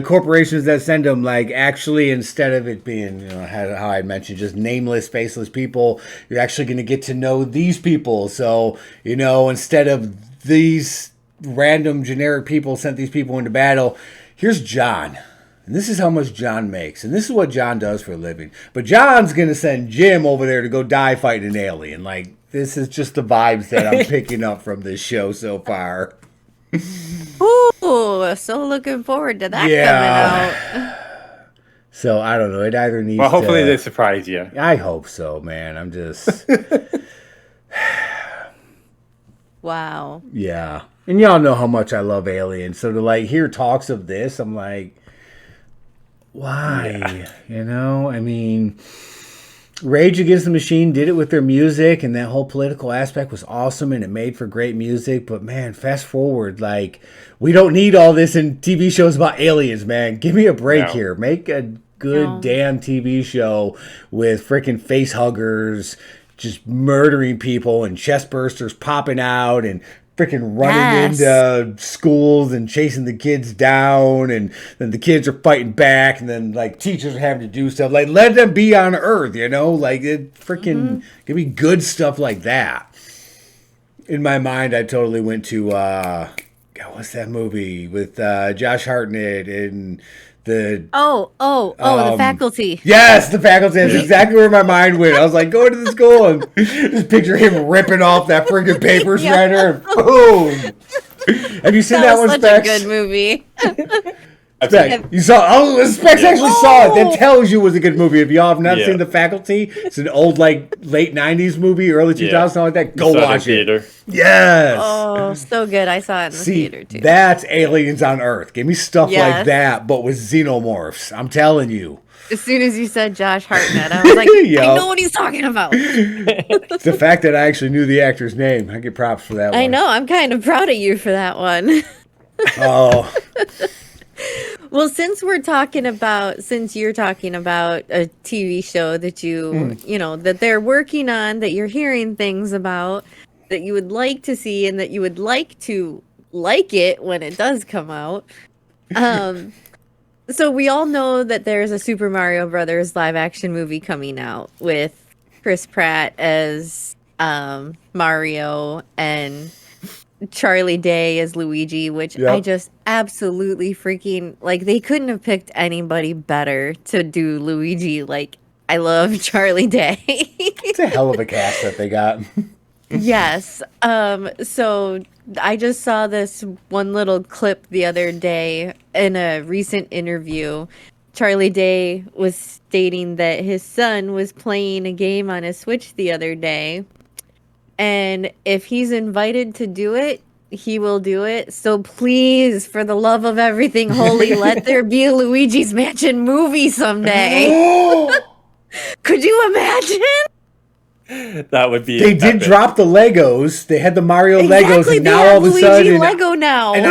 Speaker 1: corporations that send them, like, actually, instead of it being, how I mentioned, just nameless, faceless people, you're actually going to get to know these people. So, instead of these random generic people sent these people into battle, here's John. And this is how much John makes. And this is what John does for a living. But John's going to send Jim over there to go die fighting an alien. Like, this is just the vibes that I'm picking up from this show so far.
Speaker 2: Ooh, so looking forward to that coming out.
Speaker 1: So, I don't know. It either needs
Speaker 3: Well, hopefully they surprise you.
Speaker 1: I hope so, man. I'm just...
Speaker 2: Wow.
Speaker 1: Yeah. And y'all know how much I love Aliens. So to, like, hear talks of this, I'm like... Why? Yeah. I mean, Rage Against the Machine did it with their music, and that whole political aspect was awesome, and it made for great music. But man, fast forward, like, we don't need all this in TV shows about aliens, man. Give me a break here. Make a good damn TV show with freaking face huggers just murdering people and chest bursters popping out and freaking running into schools and chasing the kids down, and then the kids are fighting back, and then like teachers are having to do stuff. Like, let them be on Earth, like it freaking give me good stuff like that. In my mind, I totally went to what's that movie with Josh Hartnett and the
Speaker 2: The Faculty.
Speaker 1: Yes, The Faculty. That's exactly where my mind went. I was like, going to the school and just picture him ripping off that freaking paper shredder and boom. Have you seen that one,
Speaker 2: Such
Speaker 1: Specs?
Speaker 2: a good movie.
Speaker 1: Specs, you saw? Oh, Specs actually saw it. That tells you it was a good movie. If y'all have not seen The Faculty, it's an old like late '90s movie, early 2000s, something like that. Go watch it. Yes.
Speaker 2: Oh, so good. I saw it in the theater too.
Speaker 1: That's Aliens on Earth. Give me stuff like that, but with xenomorphs. I'm telling you.
Speaker 2: As soon as you said Josh Hartnett, I was like, I know what he's talking about.
Speaker 1: It's the fact that I actually knew the actor's name. I get props for that one.
Speaker 2: I know. I'm kind of proud of you for that one.
Speaker 1: Oh.
Speaker 2: Well, since you're talking about a TV show that that they're working on, that you're hearing things about, that you would like to see, and that you would like to like it when it does come out. So we all know that there's a Super Mario Brothers live action movie coming out with Chris Pratt as Mario and Charlie Day as Luigi, which I just absolutely freaking like. They couldn't have picked anybody better to do Luigi. Like, I love Charlie Day.
Speaker 1: It's a hell of a cast that they got.
Speaker 2: Yes. So I just saw this one little clip the other day in a recent interview Charlie Day was stating that his son was playing a game on his Switch the other day, and if he's invited to do it, he will do it. So please, for the love of everything holy, let there be a Luigi's Mansion movie someday. Could you imagine?
Speaker 3: That would be.
Speaker 1: They did drop the Legos. They had the Mario Legos, and now all of a sudden,
Speaker 2: Luigi Lego now.
Speaker 1: And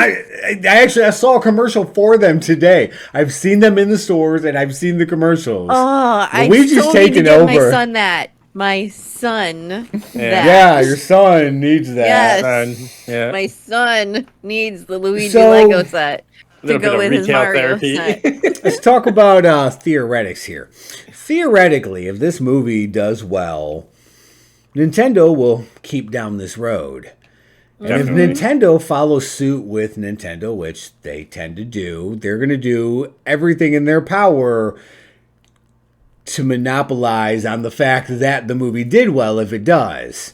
Speaker 1: I saw a commercial for them today. I've seen them in the stores, and I've seen the commercials.
Speaker 2: Oh,
Speaker 1: Luigi's
Speaker 2: I so
Speaker 1: taking
Speaker 2: need to give
Speaker 1: over.
Speaker 2: my son that. My son. That.
Speaker 1: Yeah, your son needs that.
Speaker 2: Yes.
Speaker 3: Yeah.
Speaker 2: My son needs the Luigi Lego set to go with his Mario set.
Speaker 1: Let's talk about theoretics here. Theoretically, if this movie does well, Nintendo will keep down this road. And if Nintendo follows suit with Nintendo, which they tend to do, they're going to do everything in their power to monopolize on the fact that the movie did well if it does.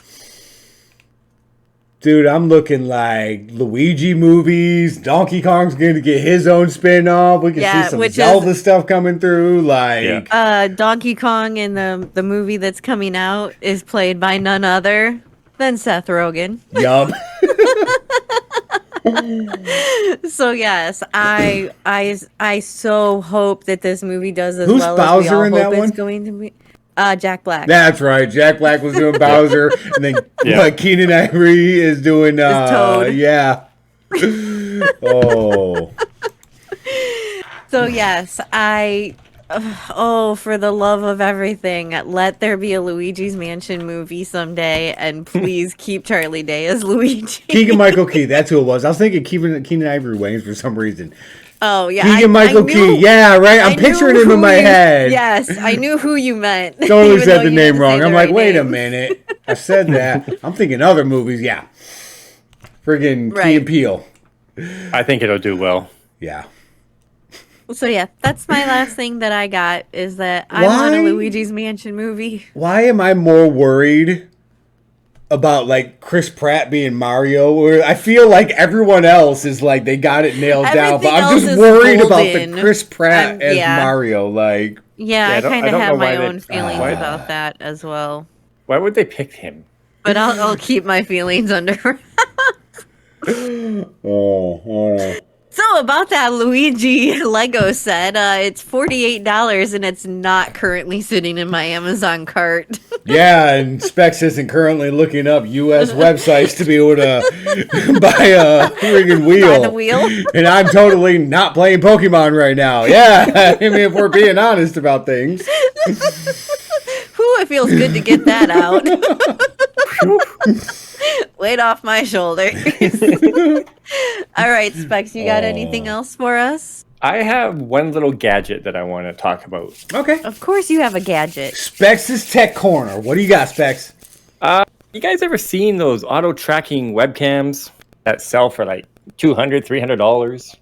Speaker 1: Dude, I'm looking like Luigi movies. Donkey Kong's going to get his own spin-off. We can see some Zelda stuff coming through.
Speaker 2: Donkey Kong in the movie that's coming out is played by none other than Seth Rogen.
Speaker 1: Yup.
Speaker 2: So yes, I so hope that this movie does as
Speaker 1: Who's
Speaker 2: well
Speaker 1: Bowser
Speaker 2: as we all
Speaker 1: in
Speaker 2: hope
Speaker 1: that
Speaker 2: it's
Speaker 1: one?
Speaker 2: going to be. Jack Black.
Speaker 1: That's right. Jack Black was doing Bowser, and then Keenan Ivory is doing
Speaker 2: Toad.
Speaker 1: Yeah. Oh.
Speaker 2: So yes, for the love of everything, let there be a Luigi's Mansion movie someday, and please keep Charlie Day as Luigi.
Speaker 1: Keegan-Michael Key, that's who it was. I was thinking Keenan Ivory Wayans for some reason.
Speaker 2: Oh, yeah.
Speaker 1: Keegan-Michael Key, yeah, right? I'm picturing him in my head.
Speaker 2: Yes, I knew who you meant.
Speaker 1: Totally said the name wrong. I'm like, wait a minute. I said that. I'm thinking other movies, yeah. Friggin' Key and Peele.
Speaker 3: I think it'll do well.
Speaker 1: Yeah.
Speaker 2: So yeah, that's my last thing that I got, is that I want a Luigi's Mansion movie.
Speaker 1: Why am I more worried about like Chris Pratt being Mario? Or I feel like everyone else is like they got it nailed down, but I'm just worried about the Chris Pratt as Mario. Like,
Speaker 2: I kind of have my own feelings about that as well.
Speaker 3: Why would they pick him?
Speaker 2: But I'll keep my feelings under. So about that Luigi Lego set, it's $48 and it's not currently sitting in my Amazon cart.
Speaker 1: Yeah, and Specs isn't currently looking up U.S. websites to be able to buy a friggin' wheel.
Speaker 2: Buy the wheel?
Speaker 1: And I'm totally not playing Pokemon right now. Yeah, I mean, if we're being honest about things.
Speaker 2: It feels good to get that out. Weight off my shoulders. All right, Specs, you got anything else for us?
Speaker 3: I have one little gadget that I want to talk about.
Speaker 1: Okay.
Speaker 2: Of course you have a gadget.
Speaker 1: Specs' Tech Corner. What do you got, Specs?
Speaker 3: You guys ever seen those auto-tracking webcams that sell for like $200, $300?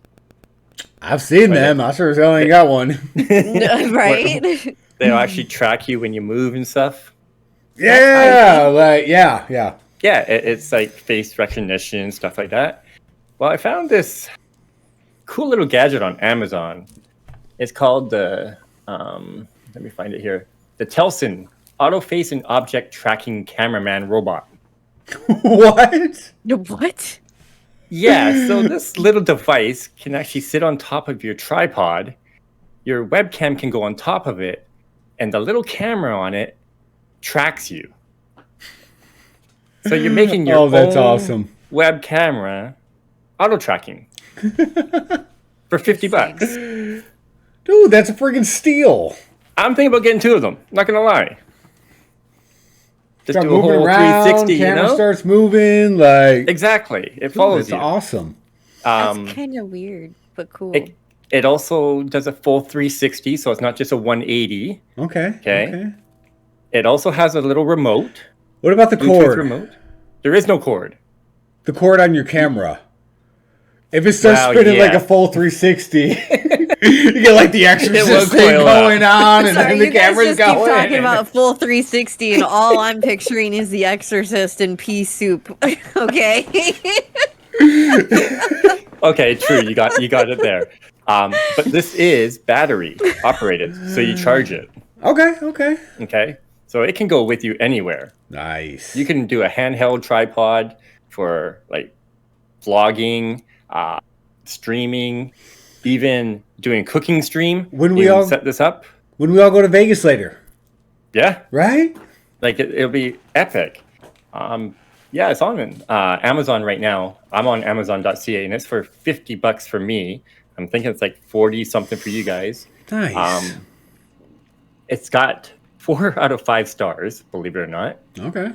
Speaker 1: I've seen them. I sure as hell ain't got one.
Speaker 2: Right?
Speaker 3: They'll actually track you when you move and stuff.
Speaker 1: Yeah,
Speaker 3: Yeah, it's like face recognition and stuff like that. Well, I found this cool little gadget on Amazon. It's called the, let me find it here, the Telson Auto Face and Object Tracking Cameraman Robot.
Speaker 1: What?
Speaker 2: What?
Speaker 3: Yeah, so this little device can actually sit on top of your tripod. Your webcam can go on top of it, and the little camera on it tracks you. So you're making your own web camera auto tracking for $50.
Speaker 1: Dude, that's a friggin' steal.
Speaker 3: I'm thinking about getting two of them. Not gonna lie. Just
Speaker 1: start
Speaker 3: do a whole
Speaker 1: around,
Speaker 3: 360.
Speaker 1: Camera starts moving, like
Speaker 3: exactly. It follows you.
Speaker 1: That's awesome.
Speaker 2: That's kind of weird, but cool.
Speaker 3: It also does a full 360, so it's not just a 180.
Speaker 1: Okay.
Speaker 3: It also has a little remote.
Speaker 1: What about the cord?
Speaker 3: Remote? There is no cord.
Speaker 1: The cord on your camera. If it starts spinning like a full 360, you get like the Exorcist thing going on, and then the camera's going.
Speaker 2: Keep talking about full 360, and all I'm picturing is the Exorcist in pea soup. Okay.
Speaker 3: Okay, true. You got it there. But this is battery operated, so you charge it.
Speaker 1: Okay.
Speaker 3: So it can go with you anywhere.
Speaker 1: Nice.
Speaker 3: You can do a handheld tripod for like vlogging, streaming, even doing cooking stream.
Speaker 1: When we all
Speaker 3: set this up,
Speaker 1: when we all go to Vegas later.
Speaker 3: Yeah.
Speaker 1: Right?
Speaker 3: Like it'll be epic. Yeah, it's on Amazon right now. I'm on Amazon.ca, and it's for $50 for me. I'm thinking it's like 40 something for you guys.
Speaker 1: Nice.
Speaker 3: It's got 4 out of 5 stars, believe it or not.
Speaker 1: Okay.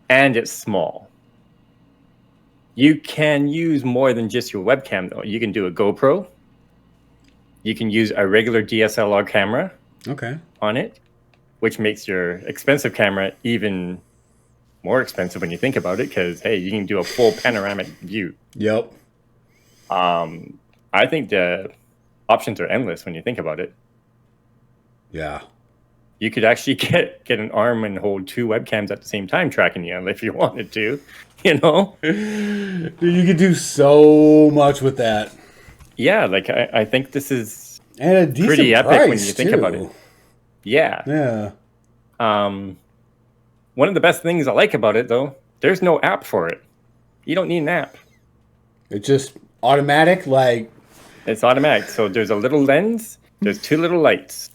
Speaker 3: And it's small. You can use more than just your webcam, though. You can do a GoPro. You can use a regular DSLR camera.
Speaker 1: Okay.
Speaker 3: On it, which makes your expensive camera even more expensive when you think about it, because hey, you can do a full panoramic view.
Speaker 1: Yep.
Speaker 3: I think the options are endless when you think about it.
Speaker 1: Yeah.
Speaker 3: You could actually get an arm and hold 2 webcams at the same time tracking you if you wanted to, you know?
Speaker 1: Dude, you could do so much with that.
Speaker 3: Yeah, like I think this is
Speaker 1: and a decent
Speaker 3: pretty epic
Speaker 1: price,
Speaker 3: when you think about it. Yeah.
Speaker 1: Yeah.
Speaker 3: One of the best things I like about it, though, there's no app for it. You don't need an app.
Speaker 1: It's just automatic, like...
Speaker 3: It's automatic. So there's a little lens. There's 2 little lights.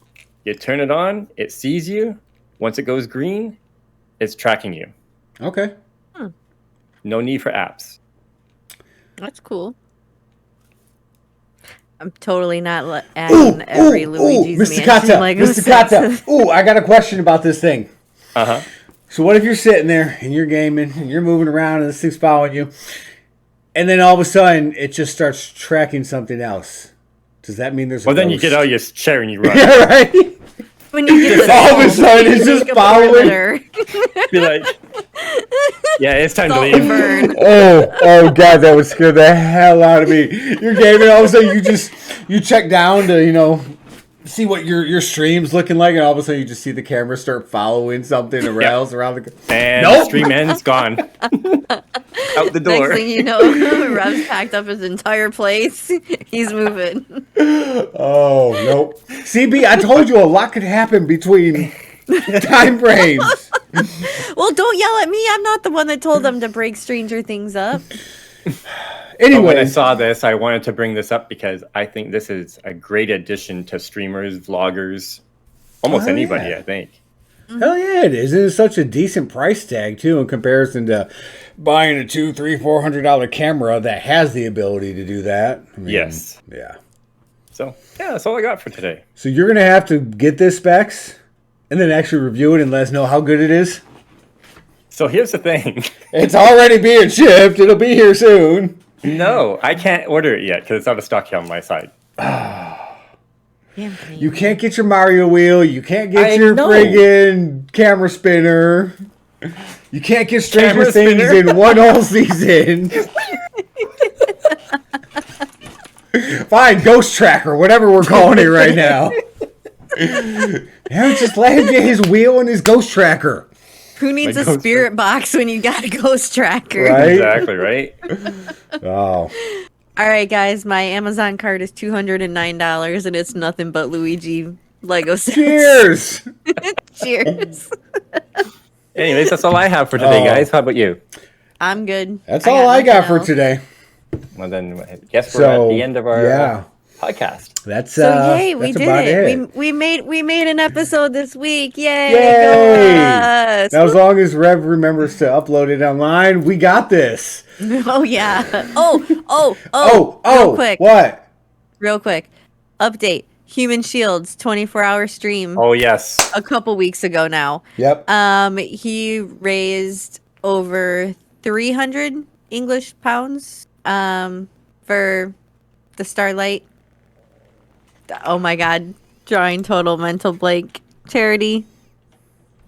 Speaker 3: You turn it on. It sees you. Once it goes green, it's tracking you.
Speaker 1: Okay.
Speaker 3: No need for apps.
Speaker 2: That's cool. I'm totally not adding every Luigi's Mansion Lego set.
Speaker 1: Mr. Kata. I got a question about this thing.
Speaker 3: Uh-huh.
Speaker 1: So what if you're sitting there and you're gaming and you're moving around and this thing's following you, and then all of a sudden it just starts tracking something else? Does that mean there's a
Speaker 3: then
Speaker 1: ghost?
Speaker 3: you get out your chair and you run.
Speaker 1: Yeah, right?
Speaker 2: When you do this,
Speaker 1: all of a sudden it's just following.
Speaker 3: Be like, yeah, it's time to leave.
Speaker 1: Oh God, that would scare the hell out of me. You're gaming, all of a sudden you check down to, see what your stream's looking like, and all of a sudden you just see the camera start following something around the...
Speaker 3: And the stream ends, gone. Out the door.
Speaker 2: Next thing you know, Rev's packed up his entire place. He's moving.
Speaker 1: Oh, nope. CB, I told you a lot could happen between time frames.
Speaker 2: Well, don't yell at me. I'm not the one that told them to break Stranger Things up.
Speaker 1: Anyway,
Speaker 3: when I saw this, I wanted to bring this up because I think this is a great addition to streamers, vloggers, almost anybody,
Speaker 1: yeah.
Speaker 3: I think.
Speaker 1: Hell yeah, it is. And it's such a decent price tag, too, in comparison to buying a $200, $300, $400 camera that has the ability to do that. I mean,
Speaker 3: yes.
Speaker 1: Yeah.
Speaker 3: So, yeah, that's all I got for today.
Speaker 1: So you're going to have to get this specs and then actually review it and let us know how good it is?
Speaker 3: So here's the thing.
Speaker 1: It's already being shipped. It'll be here soon.
Speaker 3: No, I can't order it yet because it's out of stock here on my side.
Speaker 1: You can't get your Mario wheel. You can't get your friggin' camera spinner. You can't get Stranger Things in one whole season. Fine, Ghost Tracker, whatever we're calling it right now. Yeah, just let him get his wheel and his Ghost Tracker.
Speaker 2: Who needs a spirit box when you got a Ghost Tracker?
Speaker 1: Right?
Speaker 3: Exactly, right?
Speaker 1: Oh.
Speaker 2: All right, guys, my Amazon card is $209, and it's nothing but Luigi Lego Set.
Speaker 1: Cheers!
Speaker 2: Cheers.
Speaker 3: Anyways, that's all I have for today, guys. How about you?
Speaker 2: I'm good.
Speaker 1: That's all I got for today.
Speaker 3: Well, then, I guess we're at the end of our podcast.
Speaker 1: That's
Speaker 2: yay, we did it. We made an episode this week. Yay! Go us.
Speaker 1: Now, as long as Rev remembers to upload it online, we got this.
Speaker 2: Oh yeah. Real quick.
Speaker 1: What?
Speaker 2: Real quick. Update. Human Shield's 24-hour stream.
Speaker 3: Oh yes.
Speaker 2: A couple weeks ago now.
Speaker 1: Yep.
Speaker 2: He raised over 300 English pounds for the Starlight. Oh my God. Drawing total mental blank charity.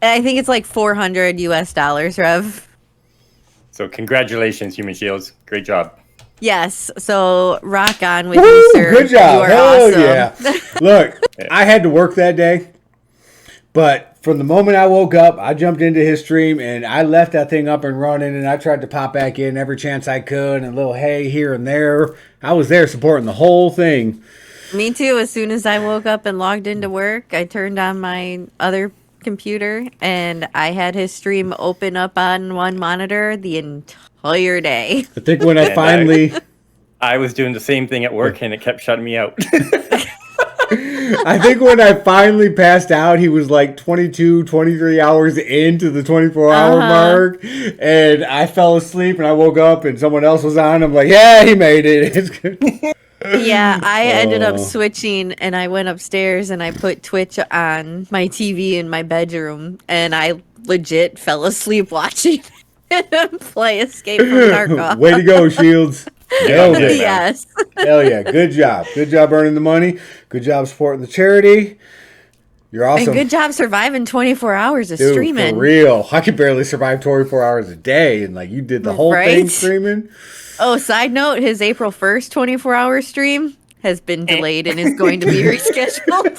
Speaker 2: I think it's like $400 US, Rev.
Speaker 3: So congratulations, Human Shields. Great job.
Speaker 2: Yes. So rock on with you, sir.
Speaker 1: Good job.
Speaker 2: You are
Speaker 1: Hell
Speaker 2: awesome.
Speaker 1: yeah. Look, I had to work that day, but from the moment I woke up, I jumped into his stream and I left that thing up and running, and I tried to pop back in every chance I could and a little hey here and there. I was there supporting the whole thing.
Speaker 2: Me too. As soon as I woke up and logged into work, I turned on my other computer and I had his stream open up on one monitor the entire day.
Speaker 1: I think when I finally...
Speaker 3: I was doing the same thing at work and it kept shutting me out.
Speaker 1: I think when I finally passed out, he was like 22, 23 hours into the 24-hour mark. And I fell asleep and I woke up and someone else was on. I'm like, yeah, he made it. It's good.
Speaker 2: Yeah, I ended up switching and I went upstairs and I put Twitch on my TV in my bedroom and I legit fell asleep watching him play Escape from Tarkov.
Speaker 1: Way to go, Shields. Nailed it.
Speaker 2: Yes.
Speaker 1: Hell yeah. Good job. Good job earning the money. Good job supporting the charity. You're awesome.
Speaker 2: And good job surviving 24 hours of
Speaker 1: Dude,
Speaker 2: streaming.
Speaker 1: For real. I could barely survive 24 hours a day. And like you did the whole thing streaming.
Speaker 2: Oh, side note, his April 1st 24-hour stream has been delayed and is going to be rescheduled.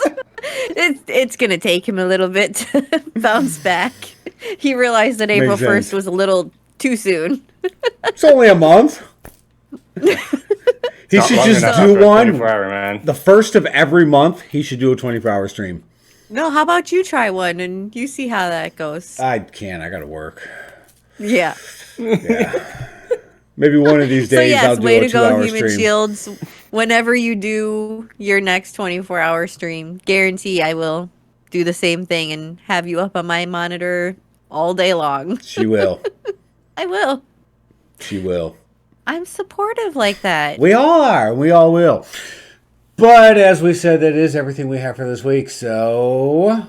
Speaker 2: It's going to take him a little bit to bounce back. He realized that April 1st was a little too soon.
Speaker 1: It's only a month. He should just do one. The first of every month, he should do a 24-hour stream.
Speaker 2: No, how about you try one and you see how that goes?
Speaker 1: I can't. I got to work.
Speaker 2: Yeah.
Speaker 1: Maybe one of these days I'll do a 2-hour stream.
Speaker 2: Way to go, Human Shields. Whenever you do your next 24-hour stream, guarantee I will do the same thing and have you up on my monitor all day long.
Speaker 1: She will.
Speaker 2: I will.
Speaker 1: She will.
Speaker 2: I'm supportive like that.
Speaker 1: We all are. We all will. But as we said, that is everything we have for this week. So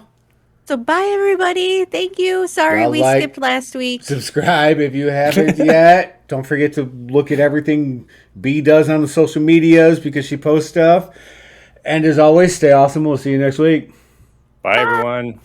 Speaker 2: bye, everybody. Thank you. Sorry we skipped last week.
Speaker 1: Subscribe if you haven't yet. Don't forget to look at everything Bea does on the social medias because she posts stuff. And as always, stay awesome. We'll see you next week.
Speaker 3: Bye, everyone.